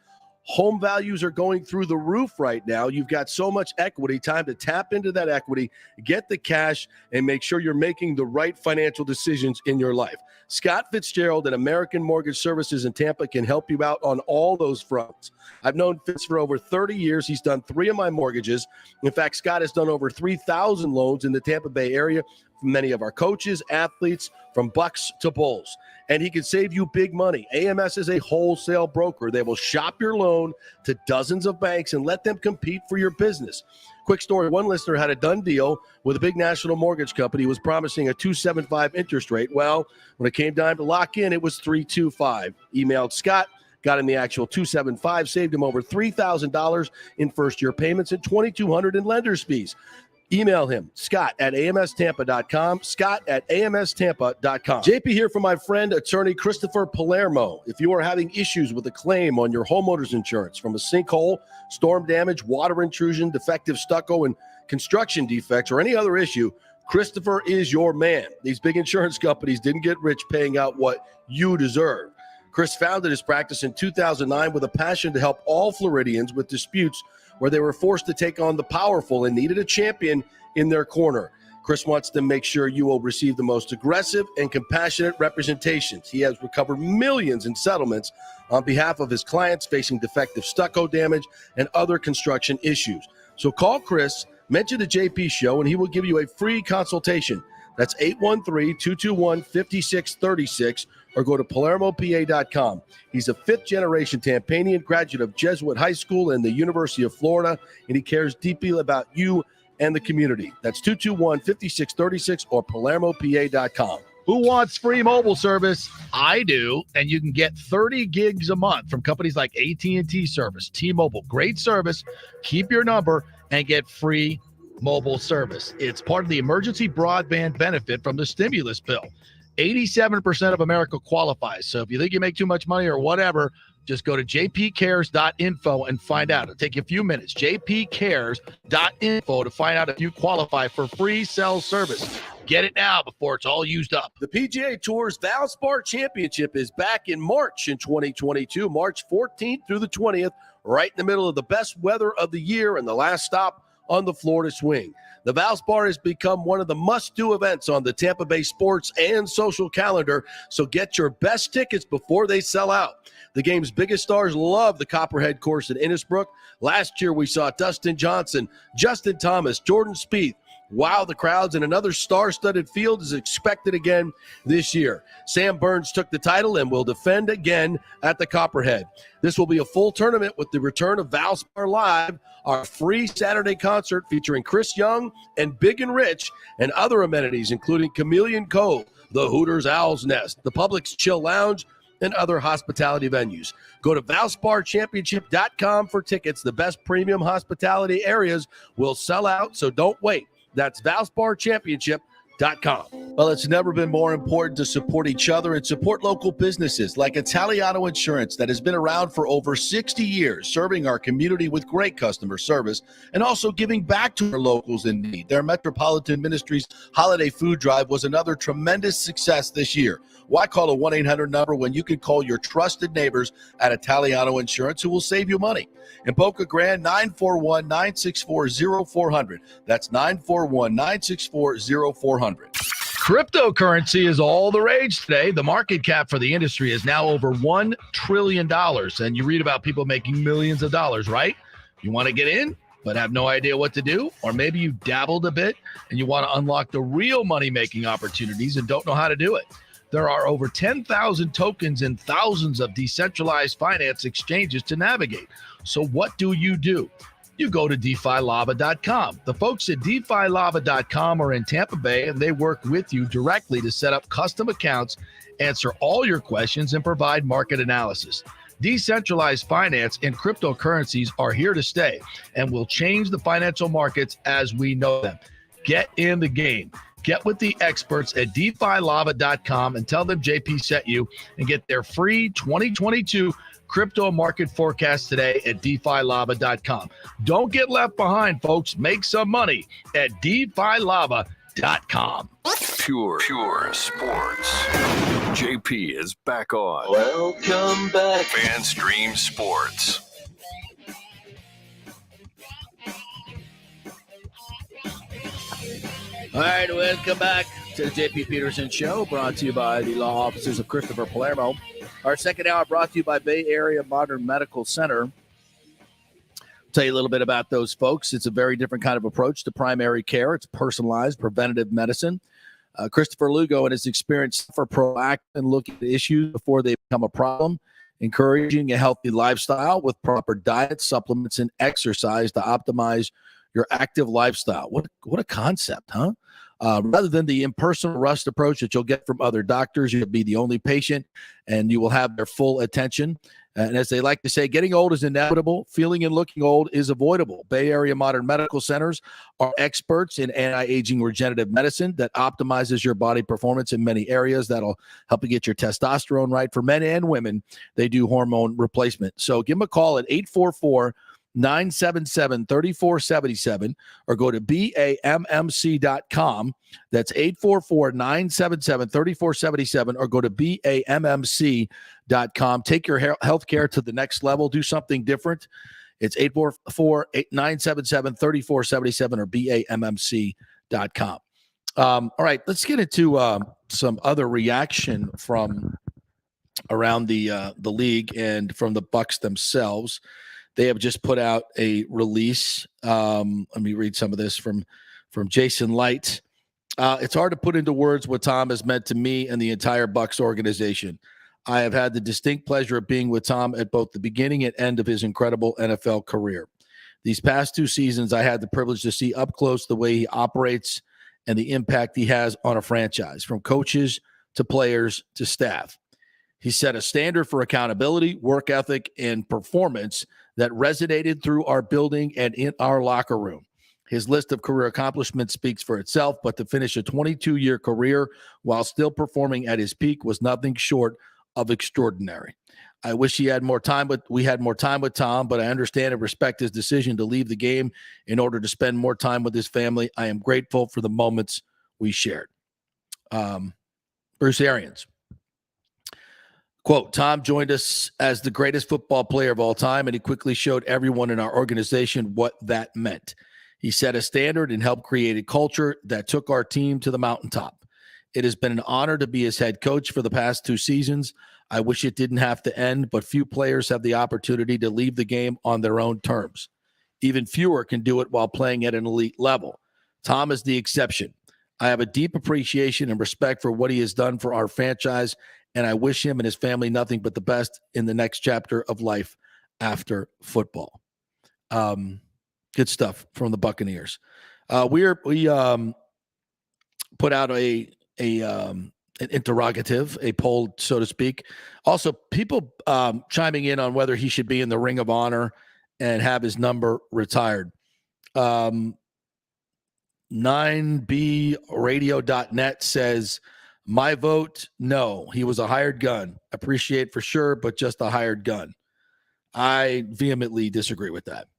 Home values are going through the roof right now. You've got so much equity, time to tap into that equity, get the cash, and make sure you're making the right financial decisions in your life. Scott Fitzgerald at American Mortgage Services in Tampa can help you out on all those fronts. I've known Fitz for over 30 years. He's done 3 of my mortgages. In fact, Scott has done over 3,000 loans in the Tampa Bay area for many of our coaches, athletes, from Bucks to Bulls. And he can save you big money. AMS is a wholesale broker. They will shop your loan to dozens of banks and let them compete for your business. Quick story, one listener had a done deal with a big national mortgage company who was promising a 2.75 interest rate. Well, when it came time to lock in, it was 3.25. Emailed Scott, got him the actual 2.75, saved him over $3,000 in first-year payments and $2,200 in lender's fees. Email him, scott@amstampa.com, scott@amstampa.com. JP here for my friend, attorney Christopher Palermo. If you are having issues with a claim on your homeowner's insurance from a sinkhole, storm damage, water intrusion, defective stucco, and construction defects, or any other issue, Christopher is your man. These big insurance companies didn't get rich paying out what you deserve. Chris founded his practice in 2009 with a passion to help all Floridians with disputes where they were forced to take on the powerful and needed a champion in their corner. Chris wants to make sure you will receive the most aggressive and compassionate representations. He has recovered millions in settlements on behalf of his clients facing defective stucco damage and other construction issues. So call Chris, mention the JP Show, and he will give you a free consultation. That's 813-221-5636, or go to PalermoPA.com. He's a fifth-generation Tampanian, graduate of Jesuit High School and the University of Florida, and he cares deeply about you and the community. That's 221-5636 or PalermoPA.com. Who wants free mobile service? I do, and you can get 30 gigs a month from companies like AT&T Service, T-Mobile. Great service. Keep your number and get free mobile service. It's part of the emergency broadband benefit from the stimulus bill. 87% of America qualifies. So if you think you make too much money or whatever, just go to jpcares.info and find out. It'll take you a few minutes. jpcares.info to find out if you qualify for free cell service. Get it now before it's all used up. The PGA Tour's Valspar Championship is back in March in 2022, March 14th through the 20th, right in the middle of the best weather of the year and the last stop on the Florida swing. The Valspar has become one of the must-do events on the Tampa Bay sports and social calendar, so get your best tickets before they sell out. The game's biggest stars love the Copperhead course in Innisbrook. Last year, we saw Dustin Johnson, Justin Thomas, Jordan Spieth. Wow, the crowds, and another star-studded field is expected again this year. Sam Burns took the title and will defend again at the Copperhead. This will be a full tournament with the return of Valspar Live, our free Saturday concert featuring Chris Young and Big and Rich, and other amenities including Chameleon Cove, the Hooters Owl's Nest, the Publix Chill Lounge, and other hospitality venues. Go to ValsparChampionship.com for tickets. The best premium hospitality areas will sell out, so don't wait. That's ValsparChampionship.com. Well, it's never been more important to support each other and support local businesses like Italiano Insurance that has been around for over 60 years, serving our community with great customer service and also giving back to our locals in need. Their Metropolitan Ministries Holiday Food Drive was another tremendous success this year. Why call a 1-800 number when you can call your trusted neighbors at Italiano Insurance who will save you money? In Boca Grande, 941-964-0400. That's 941-964-0400. Cryptocurrency is all the rage today. The market cap for the industry is now over $1 trillion. And you read about people making millions of dollars, right? You want to get in, but have no idea what to do? Or maybe you dabbled a bit and you want to unlock the real money-making opportunities and don't know how to do it. There are over 10,000 tokens and thousands of decentralized finance exchanges to navigate. So what do? You go to DeFiLava.com. The folks at DeFiLava.com are in Tampa Bay, and they work with you directly to set up custom accounts, answer all your questions, and provide market analysis. Decentralized finance and cryptocurrencies are here to stay and will change the financial markets as we know them. Get in the game. Get with the experts at DeFiLava.com and tell them JP sent you and get their free 2022 crypto market forecast today at DeFiLava.com. Don't get left behind, folks. Make some money at DeFiLava.com. Pure sports. JP is back on. Welcome back. FanStream Sports. All right, welcome back to the JP Peterson Show, brought to you by the law offices of Christopher Palermo. Our second hour brought to you by Bay Area Modern Medical Center. Tell you a little bit about those folks. It's a very different kind of approach to primary care. It's personalized preventative medicine. Christopher Lugo and his experience for proactive and looking at issues before they become a problem, encouraging a healthy lifestyle with proper diet, supplements, and exercise to optimize your active lifestyle. What a concept, huh? Rather than the impersonal rushed approach that you'll get from other doctors, you'll be the only patient and you will have their full attention. And as they like to say, getting old is inevitable. Feeling and looking old is avoidable. Bay Area Modern Medical Centers are experts in anti-aging regenerative medicine that optimizes your body performance in many areas. That'll help you get your testosterone right. For men and women, they do hormone replacement. So give them a call at 844-977-3477 or go to BAMMC.com. That's 844-977-3477 or go to BAMMC.com. Take your health care to the next level. Do something different. It's 844-977-3477 or BAMMC.com. All right, let's get into some other reaction from around the league and from the Bucs themselves. They have just put out a release. Let me read some of this from Jason Light. It's hard to put into words what Tom has meant to me and the entire Bucs organization. I have had the distinct pleasure of being with Tom at both the beginning and end of his incredible NFL career. These past 2 seasons, I had the privilege to see up close the way he operates and the impact he has on a franchise, from coaches to players to staff. He set a standard for accountability, work ethic, and performance that resonated through our building and in our locker room. His list of career accomplishments speaks for itself, but to finish a 22-year career while still performing at his peak was nothing short of extraordinary. I wish we had more time with Tom, but I understand and respect his decision to leave the game in order to spend more time with his family. I am grateful for the moments we shared. Bruce Arians. Quote, Tom joined us as the greatest football player of all time, and he quickly showed everyone in our organization what that meant. He set a standard and helped create a culture that took our team to the mountaintop. It has been an honor to be his head coach for the past 2 seasons. I wish it didn't have to end, but few players have the opportunity to leave the game on their own terms. Even fewer can do it while playing at an elite level. Tom is the exception. I have a deep appreciation and respect for what he has done for our franchise, and I wish him and his family nothing but the best in the next chapter of life after football. Good stuff from the Buccaneers. We put out an interrogative, a poll, so to speak. Also, people chiming in on whether he should be in the Ring of Honor and have his number retired. 9bradio.net says, my vote, no. He was a hired gun. Appreciate for sure, but just a hired gun. I vehemently disagree with that.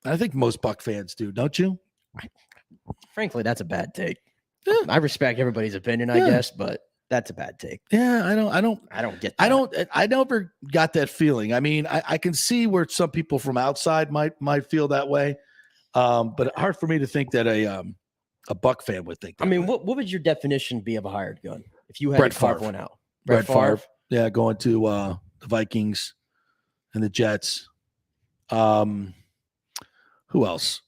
I think most Buck fans do, don't you? Frankly, that's a bad take. Yeah. I respect everybody's opinion, I guess, but that's a bad take. Yeah, I don't get that. I never got that feeling. I mean, I can see where some people from outside might feel that way. But hard for me to think that a Buck fan would think that. I mean, what would your definition be of a hired gun if you had to carve one out? Brett Favre. Yeah, going to the Vikings and the Jets. Who else?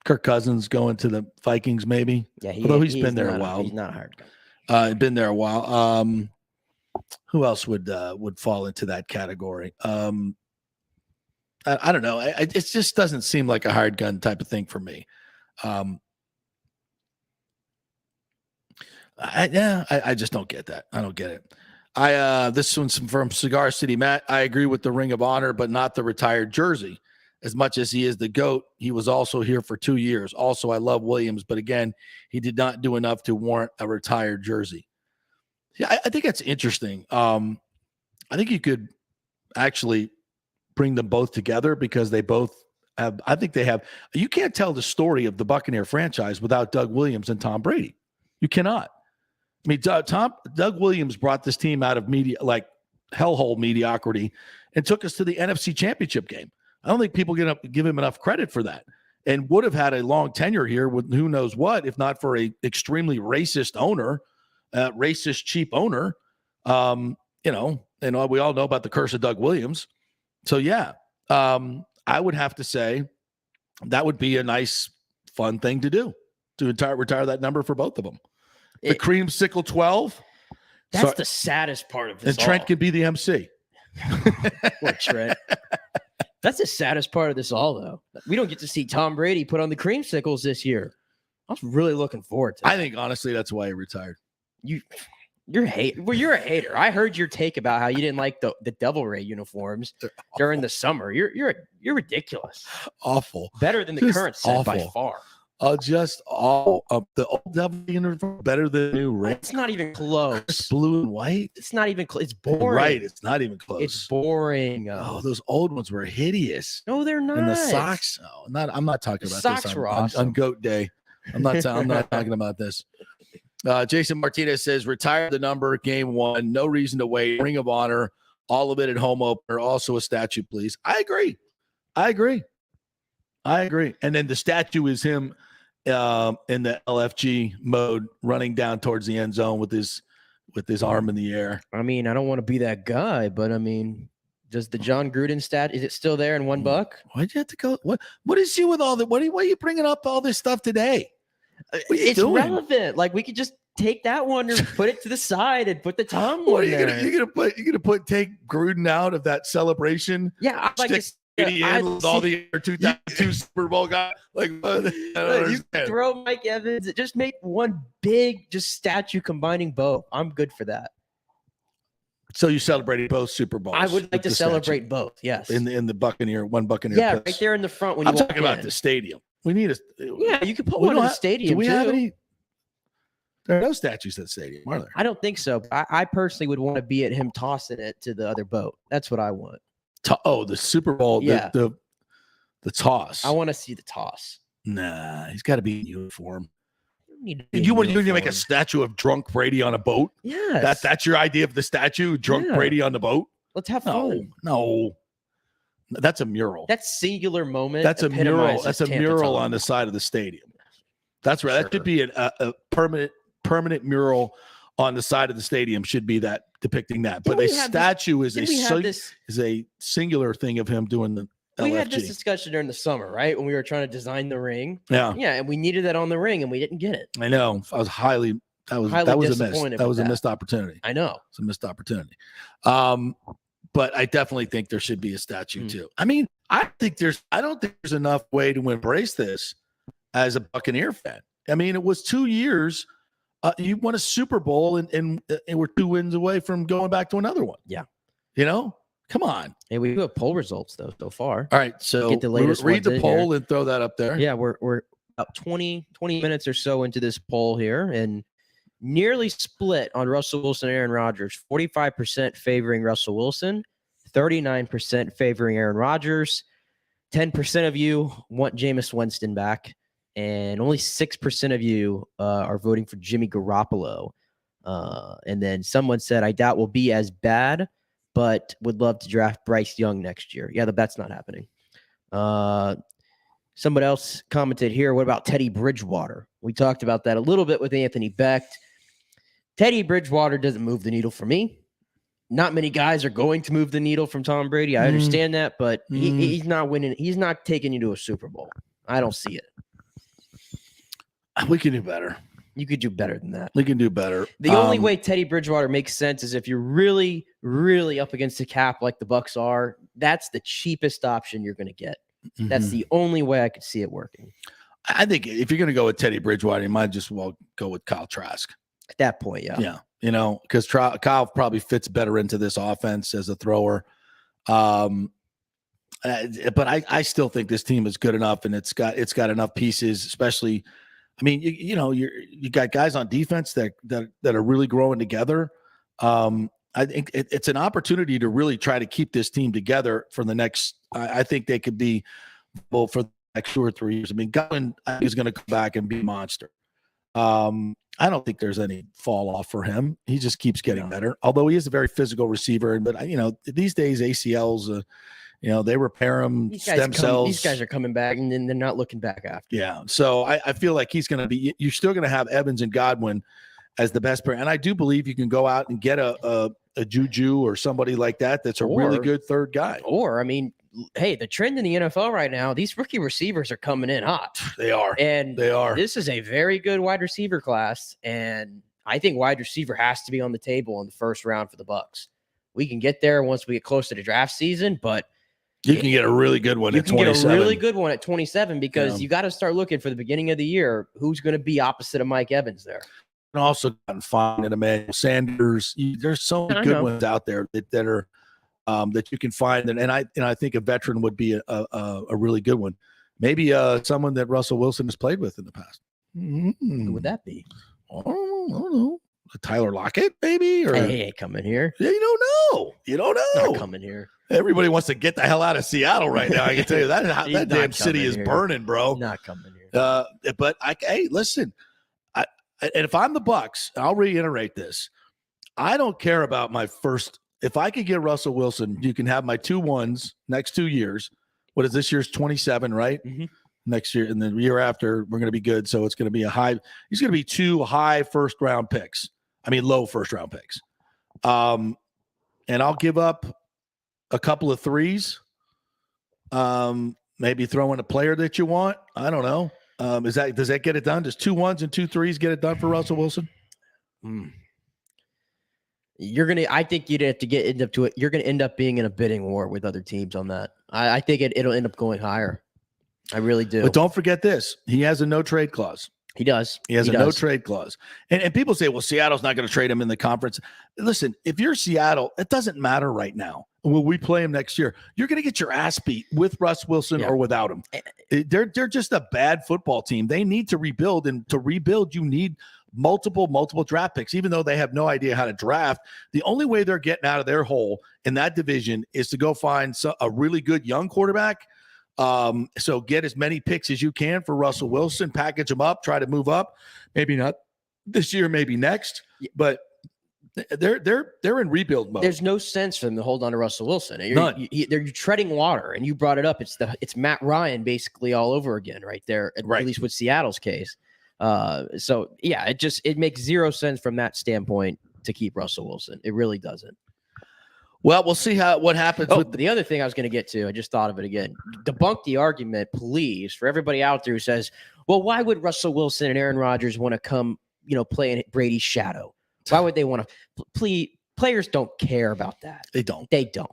Kirk Cousins going to the Vikings, maybe. Yeah, although he's been there a while. He's not a hired gun. Been there a while. Who else would fall into that category? I don't know. It just doesn't seem like a hired gun type of thing for me. I just don't get that. I don't get it. This one's from Cigar City Matt. I agree with the Ring of Honor, but not the retired jersey. As much as he is the GOAT, he was also here for 2 years. Also, I love Williams, but again, he did not do enough to warrant a retired jersey. Yeah, I think that's interesting. I think you could actually bring them both together because they both have, I think they have, you can't tell the story of the Buccaneer franchise without Doug Williams and Tom Brady. You cannot. I mean, Doug Williams brought this team out of hellhole mediocrity and took us to the NFC Championship game. I don't think people give him enough credit for that, and would have had a long tenure here with who knows what, if not for a extremely racist owner, racist cheap owner. And we all know about the curse of Doug Williams. So yeah, I would have to say that would be a nice, fun thing to do, to retire that number for both of them. The Creamsicle 12. That's the saddest part of this. And Trent could be the MC. Poor Trent. That's the saddest part of this all, though. We don't get to see Tom Brady put on the creamsicles this year. I was really looking forward to that. I think, honestly, that's why he retired. You're a hater. Well, you're a hater. I heard your take about how you didn't like the Devil Ray uniforms during the summer. You're ridiculous. Awful. Better than the current set by far. Just all the old Devil uniform better than the new Ray. It's not even close. Blue and white. It's not even close. It's boring. Right. It's not even close. It's boring. Oh, those old ones were hideous. No, they're not. And the socks. Oh, I'm not talking about socks this were awesome. on Goat Day. I'm not talking about this. Jason Martinez says, retire the number, game 1. No reason to wait. Ring of Honor. All of it at home opener. Also a statue, please. I agree. And then the statue is him in the LFG mode, running down towards the end zone with his arm in the air. I mean, I don't want to be that guy, but I mean, does the John Gruden stat, is it still there in $1? Why'd you have to go? What is you with all that? Why are you bringing up all this stuff today? It's relevant. Like, we could just take that one or put it to the side and put the Tom one there. You're gonna take Gruden out of that celebration? Yeah, I'd like to Brady in with all the other 2002 Super Bowl guys. Like, you throw Mike Evans, just make one big statue combining both. I'm good for that. So you celebrated both Super Bowls. I would like to celebrate both. Yes, in the Buccaneer Buccaneer. Yeah, place. right there in the front. When I'm you talking about the stadium. We need a. Yeah, you could put one in the stadium. Do we have any? There are no statues at the stadium, are there? I don't think so. I personally would want to be at him tossing it to the other boat. That's what I want. The Super Bowl. Yeah. The toss. I want to see the toss. Nah, he's got to be in uniform. You want to make a statue of drunk Brady on a boat? Yeah. That's your idea of the statue, drunk Brady on the boat? Let's have fun. No. That's a mural. That singular moment. That's a mural. That's a Tampa mural time. on the side of the stadium. That's right. Sure. That should be a permanent mural on the side of the stadium. Should be that depicting that. But a statue is a singular thing of him doing the. We LFG. had this discussion during the summer, right? When we were trying to design the ring. Yeah. Yeah, and we needed that on the ring, and we didn't get it. I know. That was highly a miss. That was a missed opportunity. I know. It's a missed opportunity. But I definitely think there should be a statue too. I mean, I don't think there's enough way to embrace this as a Buccaneer fan. I mean, it was 2 years. You won a Super Bowl and we're 2 wins away from going back to another one. Yeah. Come on. Hey, we do have poll results though so far. All right, so get the latest read the poll here. and throw that up there. Yeah, we're about 20 minutes or so into this poll here, and nearly split on Russell Wilson and Aaron Rodgers. 45% favoring Russell Wilson, 39% favoring Aaron Rodgers. 10% of you want Jameis Winston back, and only 6% of you are voting for Jimmy Garoppolo. And then someone said, I doubt we'll be as bad, but would love to draft Bryce Young next year. Yeah, that's not happening. Somebody else commented here, what about Teddy Bridgewater? We talked about that a little bit with Anthony Becht. Teddy Bridgewater doesn't move the needle for me. Not many guys are going to move the needle from Tom Brady. I understand that, but he's not winning. He's not taking you to a Super Bowl. I don't see it. We can do better. You could do better than that. We can do better. The only way Teddy Bridgewater makes sense is if you're really, really up against the cap like the Bucs are. That's the cheapest option you're going to get. That's the only way I could see it working. I think if you're going to go with Teddy Bridgewater, you might just well go with Kyle Trask. At that point, yeah. Yeah, because Kyle probably fits better into this offense as a thrower. But I still think this team is good enough, and it's got enough pieces, especially – I mean, you got guys on defense that are really growing together. I think it's an opportunity to really try to keep this team together for the next. I think they could be well for the next 2 or 3 years. I mean, Godwin is going to come back and be a monster. I don't think there's any fall off for him. He just keeps getting better. Although he is a very physical receiver, but these days ACLs. They repair them, stem cells. These guys are coming back, and then they're not looking back after. Yeah. So I feel like he's going to be – you're still going to have Evans and Godwin as the best pair. And I do believe you can go out and get a Juju or somebody like that that's a really good third guy. Or, I mean, hey, the trend in the NFL right now, these rookie receivers are coming in hot. They are. This is a very good wide receiver class, and I think wide receiver has to be on the table in the first round for the Bucs. We can get there once we get closer to draft season, but – you can get a really good one at 27. You can get a really good one at 27 because you got to start looking for the beginning of the year who's going to be opposite of Mike Evans there. And also gotten fine at Emmanuel Sanders. There's so many good ones out there that are that you can find. And I think a veteran would be a really good one. Maybe someone that Russell Wilson has played with in the past. Who would that be? I don't know. Tyler Lockett, maybe? Or he ain't coming here. Yeah, you don't know. Not coming here. Everybody wants to get the hell out of Seattle right now. I can tell you that damn city is burning, bro. Not coming here. But hey, listen. And if I'm the Bucs, I'll reiterate this. I don't care about my first. If I could get Russell Wilson, you can have my 2 1s next 2 years. What is this year's 27, right? Mm-hmm. Next year, and then the year after, we're going to be good. So it's going to be a high. He's going to be 2 high first round picks. I mean, low first round picks. And I'll give up a couple of 3s. Maybe throw in a player that you want. I don't know. Does that get it done? Does 2 1s and 2 3s get it done for Russell Wilson? I think you'd have to get into it. You're going to end up being in a bidding war with other teams on that. I think it'll end up going higher. I really do. But don't forget this. He has a no trade clause. He does. He has a no trade clause. And people say, well, Seattle's not going to trade him in the conference. Listen, if you're Seattle, it doesn't matter right now. Will we play him next year? You're going to get your ass beat with Russ Wilson or without him. They're just a bad football team. They need to rebuild. And to rebuild, you need multiple draft picks, even though they have no idea how to draft. The only way they're getting out of their hole in that division is to go find a really good young quarterback. So get as many picks as you can for Russell Wilson, package them up, try to move up. Maybe not this year, maybe next, but they're in rebuild mode. There's no sense for them to hold on to Russell Wilson. You're treading water, and you brought it up. It's Matt Ryan basically all over again, right there. At least with Seattle's case. So yeah, it makes zero sense from that standpoint to keep Russell Wilson. It really doesn't. Well, we'll see what happens with the other thing I was going to get to. I just thought of it again. Debunk the argument, please, for everybody out there who says, well, why would Russell Wilson and Aaron Rodgers want to come, play in Brady's shadow? Why would they want to? Please, players don't care about that. They don't.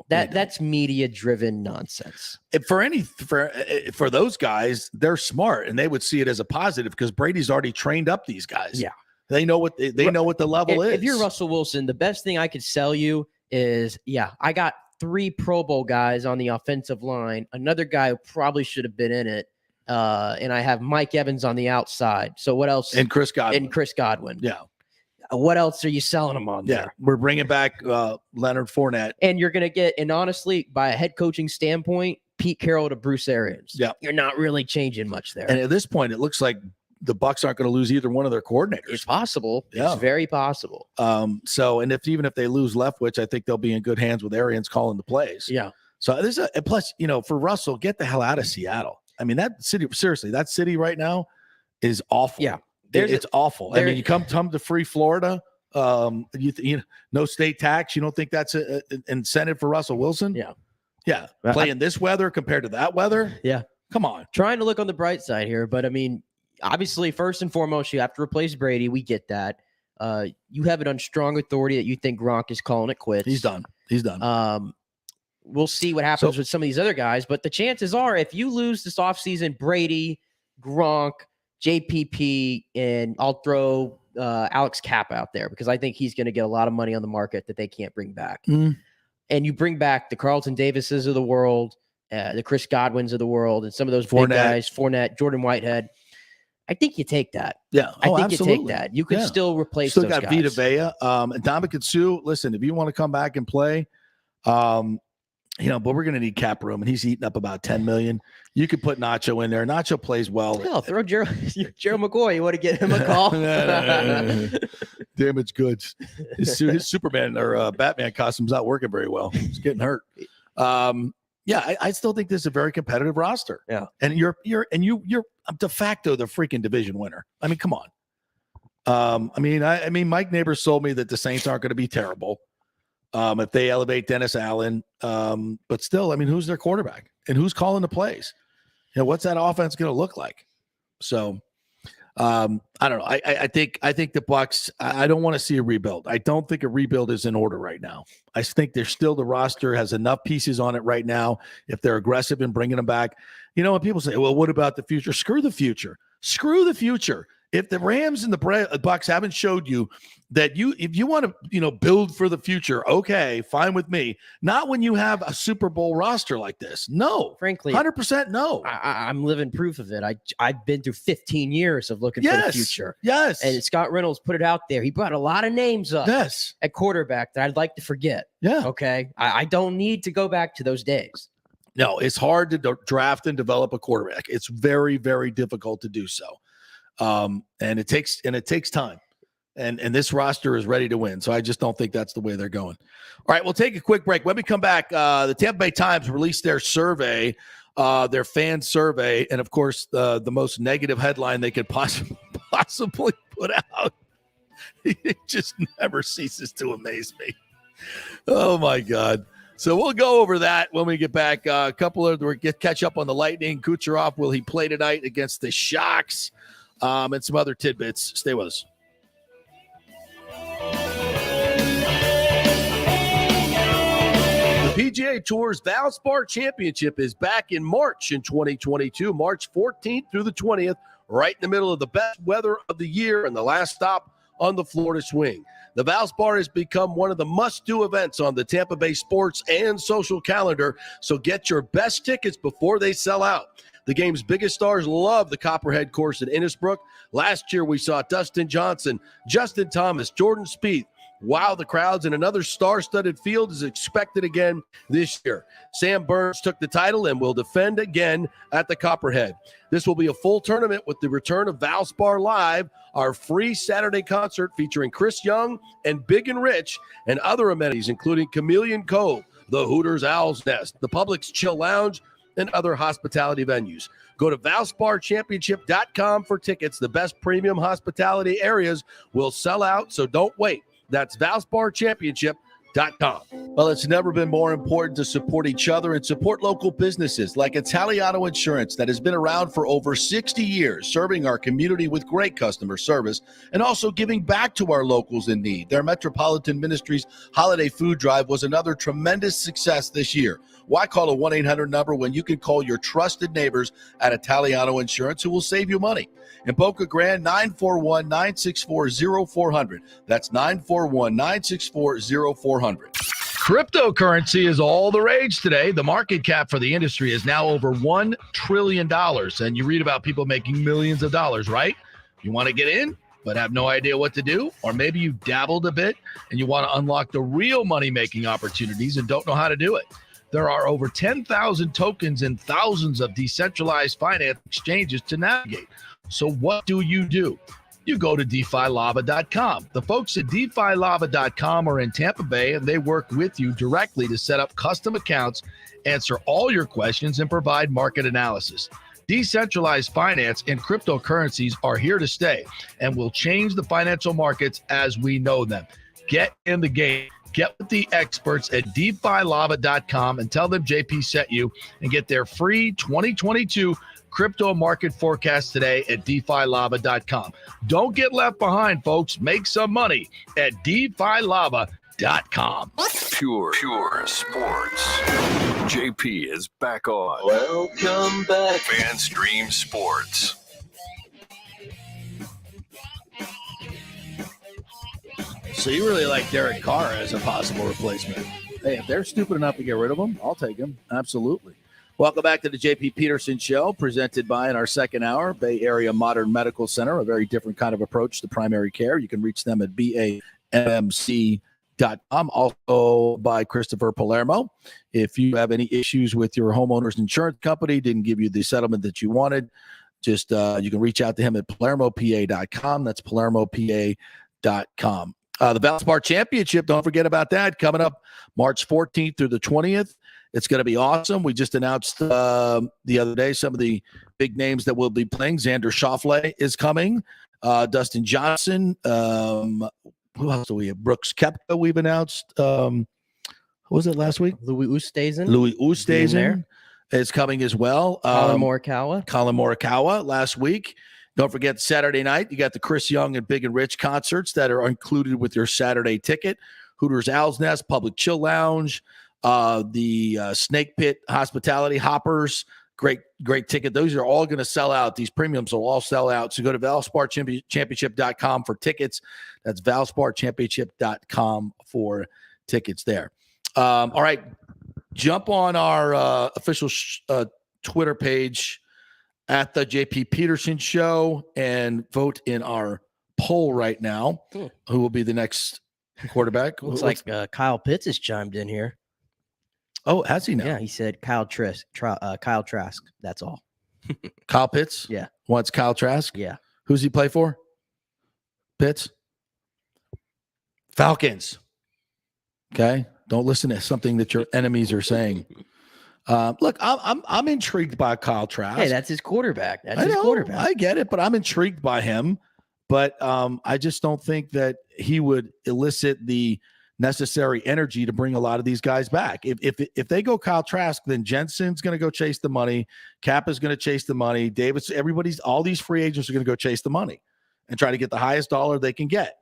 That's media-driven nonsense. For those guys, they're smart and they would see it as a positive because Brady's already trained up these guys. Yeah, they know what they know what the level is. If you're Russell Wilson, the best thing I could sell you is, I got 3 Pro Bowl guys on the offensive line, another guy who probably should have been in it, and I have Mike Evans on the outside. So what else? And Chris Godwin. Yeah. What else are you selling them on there? We're bringing back Leonard Fournette. And you're going to get, and honestly, by a head coaching standpoint, Pete Carroll to Bruce Arians. Yeah. You're not really changing much there. And at this point, it looks like the Bucs aren't going to lose either one of their coordinators. It's possible. Yeah. It's very possible. So, and even if they lose Leftwich, I think they'll be in good hands with Arians calling the plays. Yeah. So there's plus, for Russell, get the hell out of Seattle. I mean, that city right now is awful. Yeah. It's awful. I mean, you come to free Florida, no state tax. You don't think that's an incentive for Russell Wilson? Yeah. Yeah. Playing this weather compared to that weather? Yeah. Come on. Trying to look on the bright side here, but I mean, obviously, first and foremost, you have to replace Brady. We get that. You have it on strong authority that you think Gronk is calling it quits. He's done. We'll see what happens with some of these other guys, but the chances are if you lose this offseason, Brady, Gronk, JPP, and I'll throw Alex Kappa out there because I think he's going to get a lot of money on the market that they can't bring back. Mm. And you bring back the Carlton Davises of the world, the Chris Godwins of the world, and some of those big guys, Fournette, Jordan Whitehead. I think you take that. Yeah. I think absolutely. you take that. You could still replace those those guys. Vita Vea, and Ndamukong Suh. Listen, if you want to come back and play, but we're going to need cap room, and he's eating up about $10 million. You could put Nacho in there. Nacho plays well. Hell, throw Gerald McCoy. You want to get him a call? Damaged goods. His Superman or Batman costume's not working very well. He's getting hurt. I still think this is a very competitive roster. Yeah, and you're de facto the freaking division winner. I mean, come on. I mean, Mike Neighbors told me that the Saints aren't going to be terrible if they elevate Dennis Allen. But still, I mean, who's their quarterback and who's calling the plays? What's that offense going to look like? So, I don't know. I think the Bucs. I don't want to see a rebuild. I don't think a rebuild is in order right now. I think the roster has enough pieces on it right now. If they're aggressive in bringing them back, when people say, "Well, what about the future?" Screw the future. Screw the future. If the Rams and the Bucs haven't showed you that if you want to, build for the future, okay, fine with me. Not when you have a Super Bowl roster like this. No, frankly, 100% no. I'm living proof of it. I've been through 15 years of looking for the future. Yes, and Scott Reynolds put it out there. He brought a lot of names up. Yes, at quarterback that I'd like to forget. Yeah, okay. I don't need to go back to those days. No, it's hard to draft and develop a quarterback. It's very, very difficult to do so. And it takes time, and this roster is ready to win. So I just don't think that's the way they're going. All right, we'll take a quick break. When we come back, the Tampa Bay Times released their survey, their fan survey, and of course the most negative headline they could possibly put out. It just never ceases to amaze me. Oh my God. So we'll go over that when we get back. Catch up on the Lightning. Kucherov, will he play tonight against the Sharks? And some other tidbits. Stay with us. PGA Tour's Valspar Championship is back in March in 2022, March 14th through the 20th, right in the middle of the best weather of the year and the last stop on the Florida swing. The Valspar has become one of the must-do events on the Tampa Bay sports and social calendar, so get your best tickets before they sell out. The game's biggest stars love the Copperhead course at Innisbrook. Last year, we saw Dustin Johnson, Justin Thomas, Jordan Spieth wow the crowds, and another star-studded field is expected again this year. Sam Burns took the title and will defend again at the Copperhead. This will be a full tournament with the return of Valspar Live, our free Saturday concert featuring Chris Young and Big and Rich, and other amenities including Chameleon Cove, the Hooters Owl's Nest, the Publix Chill Lounge, and other hospitality venues. Go to ValsparChampionship.com for tickets. The best premium hospitality areas will sell out, so don't wait. That's ValsparChampionship.com. Well, it's never been more important to support each other and support local businesses like Italiano Insurance that has been around for over 60 years, serving our community with great customer service and also giving back to our locals in need. Their Metropolitan Ministries Holiday Food Drive was another tremendous success this year. Why call a 1-800 number when you can call your trusted neighbors at Italiano Insurance who will save you money? In Boca Grande, 941-964-0400. That's 941-964-0400. Cryptocurrency is all the rage today. The market cap for the industry is now over $1 trillion. And you read about people making millions of dollars, right? You want to get in, but have no idea what to do? Or maybe you dabbled a bit and you want to unlock the real money-making opportunities and don't know how to do it. There are over 10,000 tokens and thousands of decentralized finance exchanges to navigate. So what do? You go to DeFiLava.com. The folks at DeFiLava.com are in Tampa Bay, and they work with you directly to set up custom accounts, answer all your questions, and provide market analysis. Decentralized finance and cryptocurrencies are here to stay and will change the financial markets as we know them. Get in the game. Get with the experts at DeFiLava.com and tell them JP sent you and get their free 2022 crypto market forecast today at DeFiLava.com. Don't get left behind, folks. Make some money at DeFiLava.com. Pure sports. JP is back on. Welcome back. FanStream Sports. So you really like Derek Carr as a possible replacement? Hey, if they're stupid enough to get rid of him, I'll take him. Absolutely. Welcome back to the JP Peterson Show, presented by, in our second hour, Bay Area Modern Medical Center, a very different kind of approach to primary care. You can reach them at BAMC.com. Also by Christopher Palermo. If you have any issues with your homeowner's insurance company, didn't give you the settlement that you wanted, just you can reach out to him at PalermoPA.com. That's PalermoPA.com. The Valspar Championship, don't forget about that, coming up March 14th through the 20th. It's going to be awesome. We just announced the other day some of the big names that will be playing. Xander Schauffele is coming. Dustin Johnson. Who else do we have? Brooks Koepka we've announced. What was it last week? Louis Oosthuizen is coming as well. Colin Morikawa last week. Don't forget Saturday night, you got the Chris Young and Big and Rich concerts that are included with your Saturday ticket. Hooters Owl's Nest, Public Chill Lounge, the Snake Pit Hospitality Hoppers, great ticket. Those are all going to sell out. These premiums will all sell out. So go to ValsparChampionship.com for tickets. That's ValsparChampionship.com for tickets there. All right, jump on our official Twitter page at the JP Peterson Show and vote in our poll right now. Who will be the next quarterback? Looks like Kyle Pitts has chimed in here. Oh, has he now? Yeah, he said Kyle Trask. That's all. Kyle Pitts? Yeah. Wants Kyle Trask? Yeah. Who's he play for? Pitts? Falcons. Okay. Don't listen to something that your enemies are saying. Look, I'm intrigued by Kyle Trask. Hey, that's his quarterback. I get it, but I'm intrigued by him. But I just don't think that he would elicit the necessary energy to bring a lot of these guys back. If they go Kyle Trask, then Jensen's going to go chase the money. Cap is going to chase the money. Davis, all these free agents are going to go chase the money and try to get the highest dollar they can get.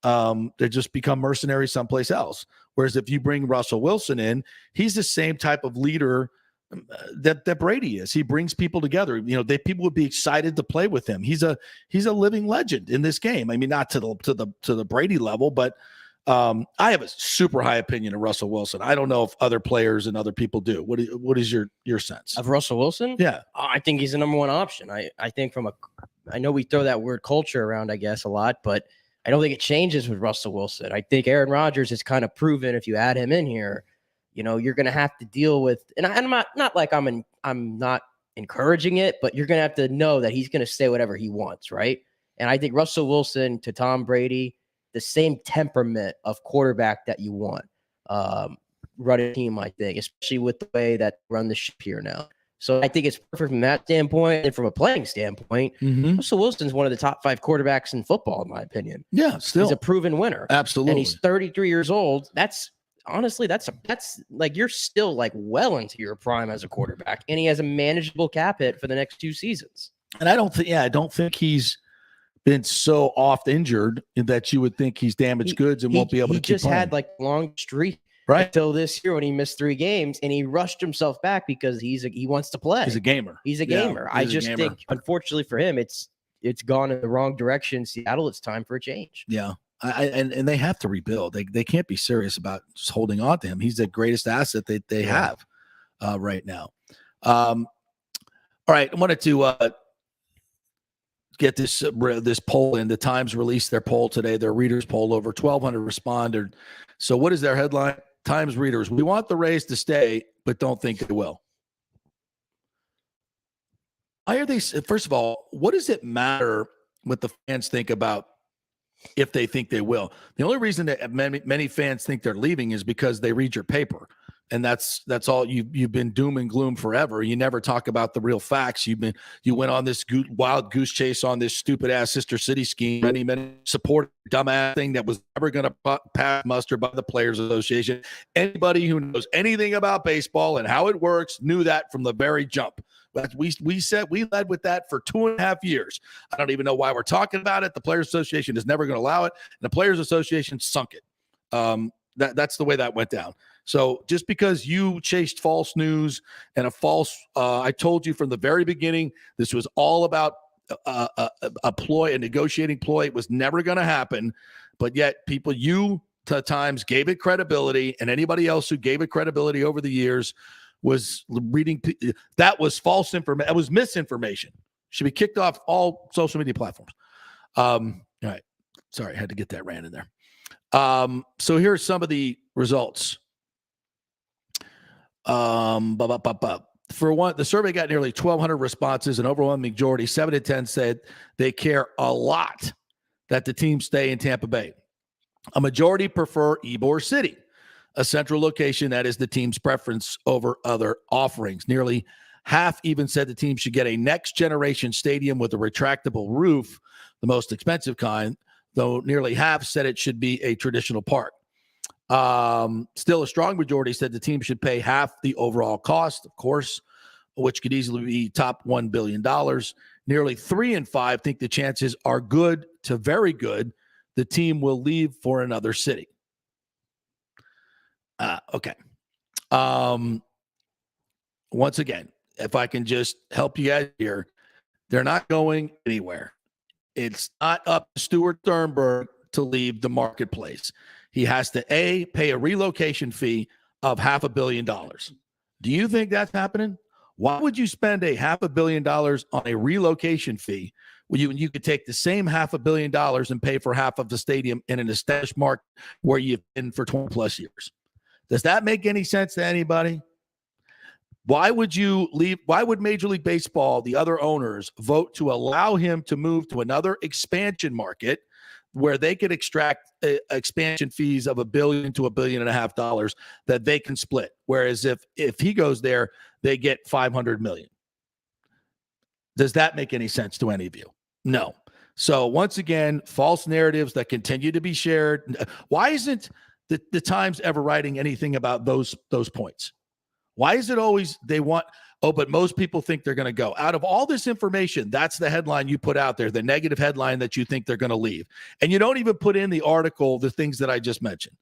They just become mercenaries someplace else. Whereas if you bring Russell Wilson in, he's the same type of leader that Brady is. He brings people together. People would be excited to play with him. He's a living legend in this game. I mean, not to the Brady level, but I have a super high opinion of Russell Wilson. I don't know if other players and other people do. What is your sense of Russell Wilson? Yeah, I think he's the number one option. I think I know we throw that word culture around, I guess, a lot, but I don't think it changes with Russell Wilson. I think Aaron Rodgers has kind of proven if you add him in here, you're going to have to deal with, and I'm not like I'm not encouraging it, but you're going to have to know that he's going to say whatever he wants, right? And I think Russell Wilson to Tom Brady, the same temperament of quarterback that you want, run a team, I think, especially with the way that they run the ship here now. So I think it's perfect from that standpoint, and from a playing standpoint, Russell Wilson's one of the top 5 quarterbacks in football, in my opinion. Yeah, still he's a proven winner, absolutely, and he's 33 years old. That's like you're still like well into your prime as a quarterback, and he has a manageable cap hit for the next 2 seasons. And I don't think he's been so oft injured that you would think he's damaged goods and won't be able to keep playing. He just had like long streak. Right. Until this year when he missed 3 games and he rushed himself back because he wants to play. He's a gamer. He's a gamer. I just think, unfortunately for him, it's gone in the wrong direction. Seattle, it's time for a change. Yeah. And they have to rebuild. They can't be serious about just holding on to him. He's the greatest asset they have right now. All right. I wanted to get this poll in. The Times released their poll today, their readers poll. Over 1,200 responded. So what is their headline? Times readers: we want the Rays to stay, but don't think they will. Why are they? First of all, what does it matter what the fans think about if they think they will? The only reason that many fans think they're leaving is because they read your paper, and that's all. You've been doom and gloom forever. You never talk about the real facts. You went on this wild goose chase on this stupid ass Sister City scheme. Many support dumbass thing that was never going to pass muster by the Players Association. Anybody who knows anything about baseball and how it works knew that from the very jump. We led with that for 2.5 years. I don't even know why we're talking about it. The Players Association is never going to allow it, and the Players Association sunk it. That's the way that went down. So just because you chased false news and I told you from the very beginning, this was all about a ploy, a negotiating ploy. It was never going to happen. But yet you to Times gave it credibility, and anybody else who gave it credibility over the years was reading. That was false information. That was misinformation. Should be kicked off all social media platforms. All right. Sorry, I had to get that rant in there. So here are some of the results. For one, the survey got nearly 1,200 responses. An overwhelming majority, 7 to 10, said they care a lot that the team stay in Tampa Bay. A majority prefer Ybor City, a central location that is the team's preference over other offerings. Nearly half even said the team should get a next-generation stadium with a retractable roof, the most expensive kind, though nearly half said it should be a traditional park. Still, a strong majority said the team should pay half the overall cost, of course, which could easily be top $1 billion. Nearly 3 in 5 think the chances are good to very good the team will leave for another city. Okay. Once again, if I can just help you guys here, they're not going anywhere. It's not up to Stuart Sternberg to leave the marketplace. He has to, pay a relocation fee of $500 million. Do you think that's happening? Why would you spend $500 million on a relocation fee when you could take the same $500 million and pay for half of the stadium in an established market where you've been for 20 plus years? Does that make any sense to anybody? Why would you leave? Why would Major League Baseball, the other owners, vote to allow him to move to another expansion market where they could extract expansion fees of $1 billion to $1.5 billion that they can split? Whereas if he goes there, they get $500 million. Does that make any sense to any of you? No. So once again, false narratives that continue to be shared. Why isn't the Times ever writing anything about those points? Why is it always they want? Oh, but most people think they're going to go. Out of all this information, that's the headline you put out there, the negative headline that you think they're going to leave. And you don't even put in the article, the things that I just mentioned.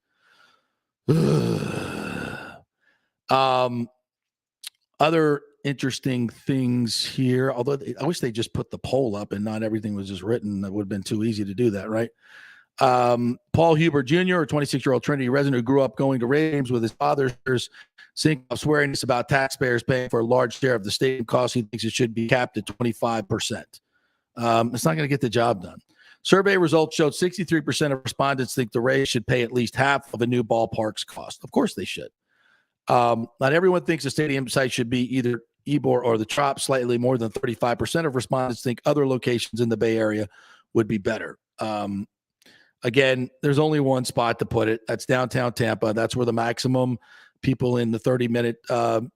Other interesting things here, although I wish they just put the poll up and not everything was just written. That would have been too easy to do that, right? Paul Huber Jr., a 26-year-old Trinity resident who grew up going to games with his father's swearing about taxpayers paying for a large share of the stadium costs. He thinks it should be capped at 25%. It's not going to get the job done. Survey results showed 63% of respondents think the Rays should pay at least half of a new ballpark's cost. Of course they should. Not everyone thinks the stadium site should be either Ybor or the Trop. Slightly more than 35% of respondents think other locations in the Bay Area would be better. Again, there's only one spot to put it. That's downtown Tampa. That's where the maximum people in the 30-minute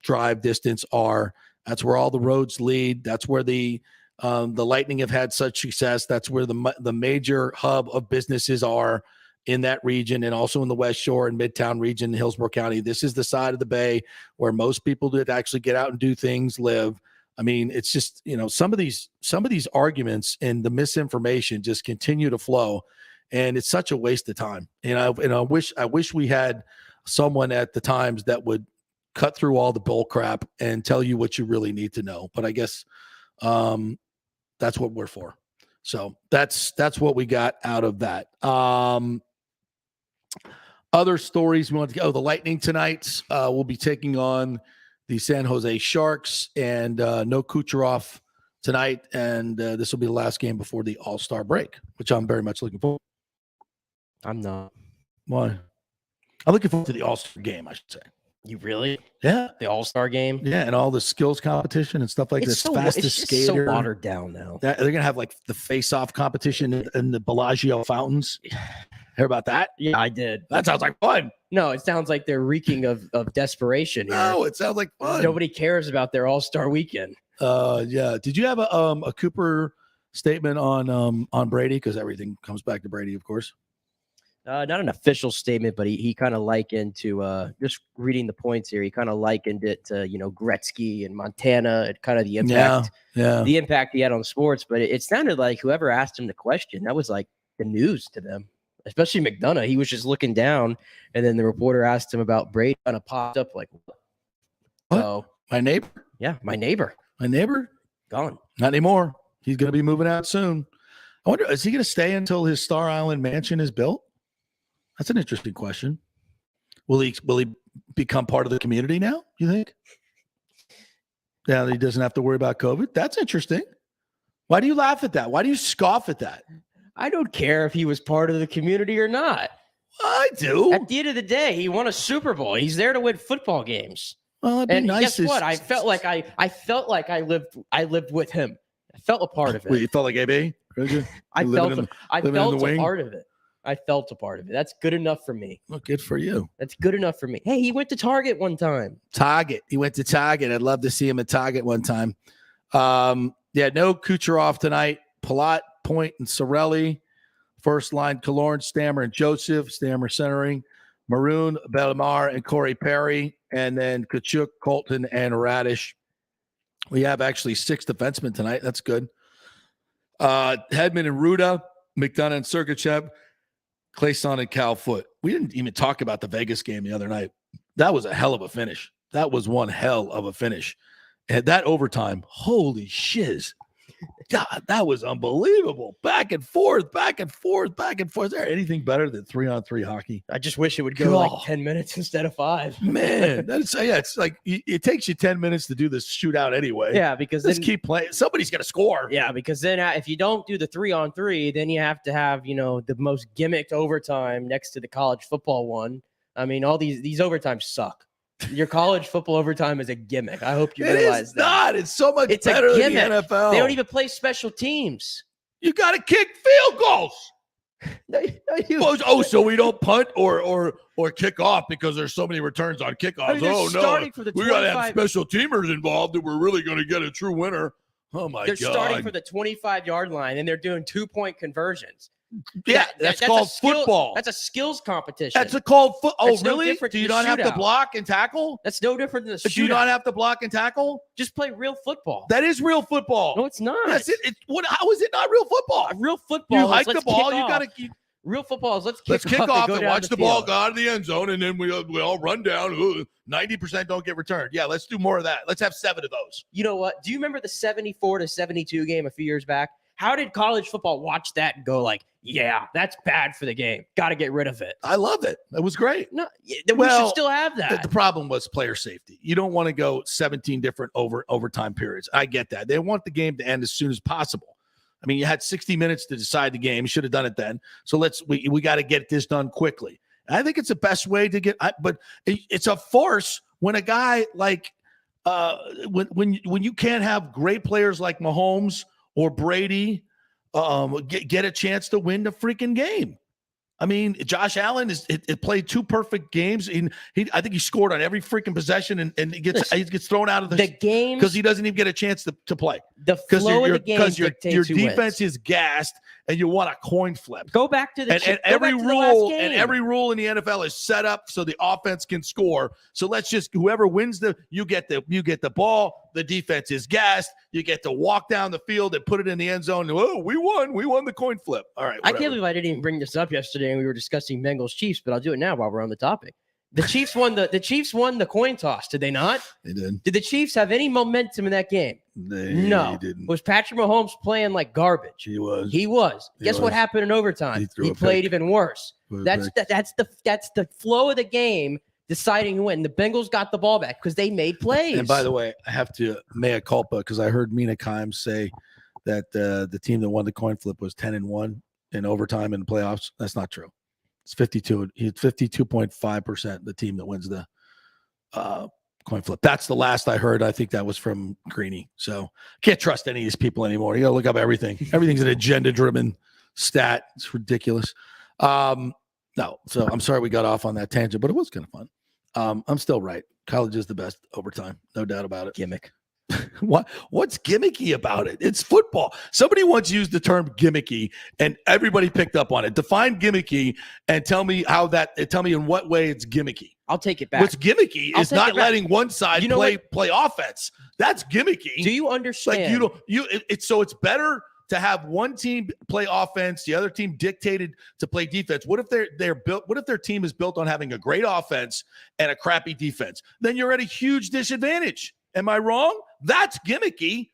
drive distance are. That's where all the roads lead. That's where the Lightning have had such success. That's where the major hub of businesses are in that region, and also in the West Shore and Midtown region, Hillsborough County. This is the side of the Bay where most people that actually get out and do things live. I mean, it's just, some of these arguments and the misinformation just continue to flow, and it's such a waste of time. And I wish we had someone at the Times that would cut through all the bull crap and tell you what you really need to know. But I guess that's what we're for. So that's what we got out of that. Other stories we want to go. The Lightning tonight will be taking on the San Jose Sharks, and no Kucherov tonight. And this will be the last game before the All-Star break, which I'm very much looking forward. I'm not. Why? I'm looking forward to the All-Star game, I should say. You really? Yeah. The All-Star game? Yeah, and all the skills competition and stuff like this. Fastest skater. It's so watered down now. They're going to have like the face-off competition in the Bellagio fountains. Hear about that? Yeah, I did. That sounds like fun. No, it sounds like they're reeking of desperation here. No, it sounds like fun. Nobody cares about their All-Star weekend. Yeah. Did you have a Cooper statement on Brady? Because everything comes back to Brady, of course. Not an official statement, but he kind of likened to just reading the points here. He kind of likened it to Gretzky and Montana and kind of the impact, the impact he had on sports. But it sounded like whoever asked him the question, that was like the news to them, especially McDonough. He was just looking down, and then the reporter asked him about Brady, kind of popped up like, "What? So My neighbor? Yeah, my neighbor. My neighbor? Gone. Not anymore. He's going to be moving out soon. I wonder, is he going to stay until his Star Island mansion is built? That's an interesting question. Will he become part of the community now, you think? Now that he doesn't have to worry about COVID? That's interesting. Why do you laugh at that? Why do you scoff at that? I don't care if he was part of the community or not. I do. At the end of the day, he won a Super Bowl. He's there to win football games. Well, it'd be nice. Guess what? I felt like I lived with him. I felt a part of it. Wait, you felt like AB? I felt a part of it. I felt a part of it. That's good enough for me. Well, good for you. That's good enough for me. Hey, he went to Target one time. Target. He went to Target. I'd love to see him at Target one time. No Kucherov tonight. Palat, Point, and Sorelli. First line, Killorn, Stammer, and Joseph. Stammer centering. Maroon, Bellemare, and Corey Perry. And then Kachuk, Colton, and Radish. We have actually 6 defensemen tonight. That's good. Hedman and Ruda. McDonough and Sergachev. Clayson and Cal Foote. We didn't even talk about the Vegas game the other night. That was a hell of a finish. That was one hell of a finish. And that overtime, holy shiz. God, that was unbelievable. Back and forth, back and forth, back and forth. Is there anything better than 3-on-3 hockey? I just wish it would go like 10 minutes instead of 5. Man, it's like it takes you 10 minutes to do this shootout anyway. Yeah, because let's keep playing. Somebody's going to score. Yeah, because then if you don't do the 3-on-3, then you have to have, the most gimmicked overtime next to the college football one. I mean, all these overtimes suck. Your college football overtime is a gimmick. I hope you realize that. It's not. It's so much better than the NFL. They don't even play special teams. You got to kick field goals. So we don't punt or kick off because there's so many returns on kickoffs. We got to have special teamers involved if we're really going to get a true winner. Oh, my God. They're starting for the 25-yard line, and they're doing 2-point conversions. Yeah, that's called football. That's a skills competition. That's called football. Oh, That's really? No Do you not have to block and tackle? That's no different than a shootout. Do you not have to block and tackle? Just play real football. That is real football. No, it's not. Yes, how is it not real football? Real football. You hike the ball. You got to keep. Real football is let's kick off and watch the ball go out of the end zone, and then we all run down. 90% don't get returned. Yeah, let's do more of that. Let's have 7 of those. You know what? Do you remember the 74-72 game a few years back? How did college football watch that and go like, yeah, that's bad for the game. Got to get rid of it. I love it. It was great. No, we should still have that. The problem was player safety. You don't want to go 17 different overtime periods. I get that. They want the game to end as soon as possible. I mean, you had 60 minutes to decide the game. You should have done it then. So we got to get this done quickly. And I think it's the best way to get. But it's a farce when a guy like when you can't have great players like Mahomes or Brady get a chance to win the freaking game. I mean, Josh Allen it played 2 perfect games. I think he scored on every freaking possession, and he gets thrown out of the game because he doesn't even get a chance to play. The flow of the game because your wins. defense is gassed, and you want a coin flip. Go back to the and every rule in the NFL is set up so the offense can score. So let's just whoever wins you get the ball. The defense is gassed. You get to walk down the field and put it in the end zone. Oh, we won the coin flip. All right. Whatever. I can't believe I didn't even bring this up yesterday and we were discussing Bengals Chiefs, but I'll do it now while we're on the topic. The Chiefs won the coin toss, did they not? They did. Did the Chiefs have any momentum in that game? No. Didn't. Was Patrick Mahomes playing like garbage? He was. Guess what happened in overtime? He played even worse. That's the flow of the game deciding who win. The Bengals got the ball back because they made plays. And by the way, I have to mea culpa because I heard Mina Kimes say that the team that won the coin flip was 10-1 in overtime in the playoffs. That's not true. It's 52. He's 52.5%. The team that wins the coin flip. That's the last I heard. I think that was from Greeny. So can't trust any of these people anymore. You got to look up everything. Everything's an agenda-driven stat. It's ridiculous. No, so I'm sorry we got off on that tangent, but it was kind of fun. I'm still right. College is the best overtime, no doubt about it. Gimmick. What's gimmicky about it? It's football. Somebody once used the term gimmicky, and everybody picked up on it. Define gimmicky and tell me in what way it's gimmicky. I'll take it back. What's gimmicky is not letting one side play offense. That's gimmicky. Do you understand? Like it's better to have one team play offense, the other team dictated to play defense. What if they're built? What if their team is built on having a great offense and a crappy defense? Then you're at a huge disadvantage. Am I wrong? That's gimmicky.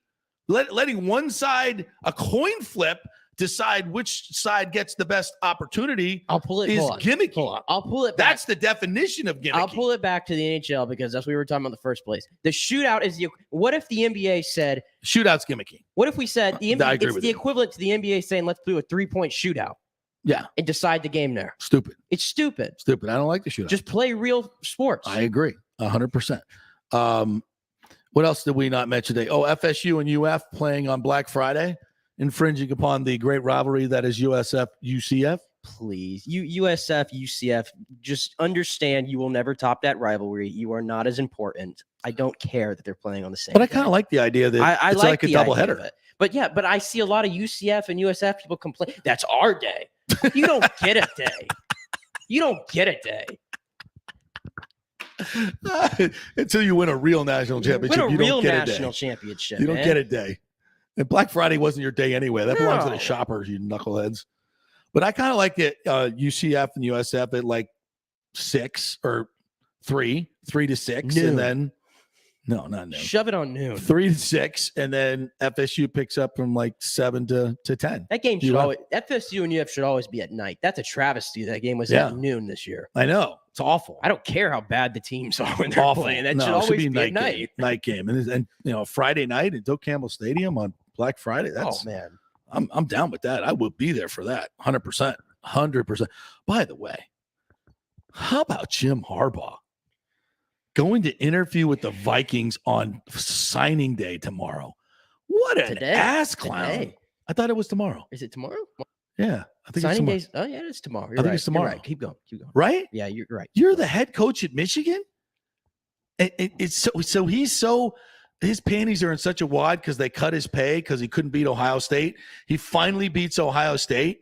Letting one side, a coin flip, decide which side gets the best opportunity. I'll pull it. Is gimmicky. Hold on. I'll pull it back. That's the definition of gimmicky. I'll pull it back to the NHL because that's what we were talking about in the first place. The shootout is what if the NBA said shootout's gimmicky? What if we said the NBA, it's the equivalent to the NBA saying let's do a 3-point shootout? Yeah. And decide the game there. Stupid. It's stupid. Stupid. I don't like the shootout. Just play real sports. I agree. 100%. What else did we not mention today? Oh, FSU and UF playing on Black Friday, infringing upon the great rivalry that is USF UCF. Please, USF UCF, just understand you will never top that rivalry. You are not as important. I don't care that they're playing on the same. But I kind of like the idea that it's like a doubleheader. But I see a lot of UCF and USF people complain. That's our day. You don't get a day. You don't get a day. Until you win a real national championship, you don't get a day. Championship. You don't get a day. And Black Friday wasn't your day anyway. That belongs to the shoppers, you knuckleheads. But I kind of like it. UCF and USF at like 6 or 3 to 6, noon. And then not noon. Shove it on noon. 3 to 6, and then FSU picks up from like 7 to 10. That game should always FSU and UF should always be at night. That's a travesty. That game was at noon this year. I know. It's awful. I don't care how bad the teams are when they're playing. That should always be at night. Night game. And Friday night at Doak Campbell Stadium on Black Friday. That's man. I'm down with that. I would be there for that. 100%. 100%. By the way, how about Jim Harbaugh going to interview with the Vikings on signing day tomorrow? What an ass clown. Today. I thought it was tomorrow. Is it tomorrow? Yeah. I think signing it's tomorrow. Oh, yeah, it's tomorrow. I think it's tomorrow. You're right. Keep going. Right? Yeah, you're right. You're the head coach at Michigan? It's so his panties are in such a wad because they cut his pay because he couldn't beat Ohio State. He finally beats Ohio State.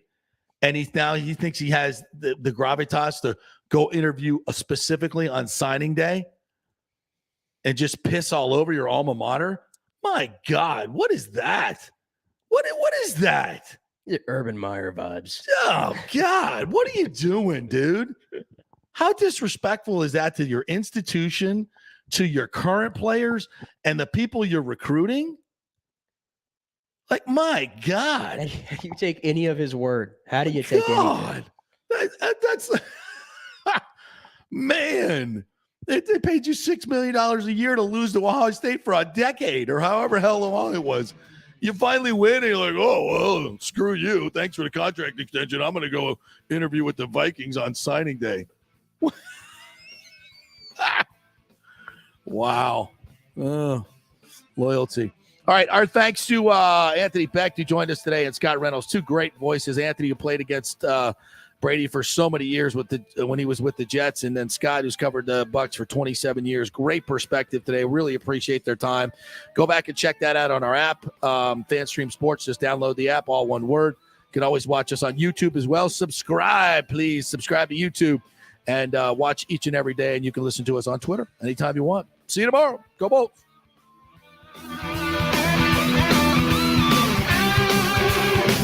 And he thinks he has the gravitas to go interview specifically on signing day and just piss all over your alma mater. My God, what is that? What is that? Urban Meyer vibes. Oh, God, what are you doing, dude? How disrespectful is that to your institution, to your current players, and the people you're recruiting? Like, my God. You take any of his word. How do you take anything? That's man. They paid you $6 million a year to lose to Ohio State for a decade or however hell long it was. You finally win and you're like, oh, well, screw you. Thanks for the contract extension. I'm going to go interview with the Vikings on signing day. Wow. Loyalty. All right. Our thanks to Anthony Becht, who joined us today, and Scott Reynolds, two great voices. Anthony, who played against Brady for so many years when he was with the Jets, and then Scott, who's covered the Bucs for 27 years. Great perspective today. Really appreciate their time. Go back and check that out on our app, FanStream Sports. Just download the app, all one word. You can always watch us on YouTube as well. Subscribe, please. Subscribe to YouTube and watch each and every day, and you can listen to us on Twitter anytime you want. See you tomorrow. Go Bolts.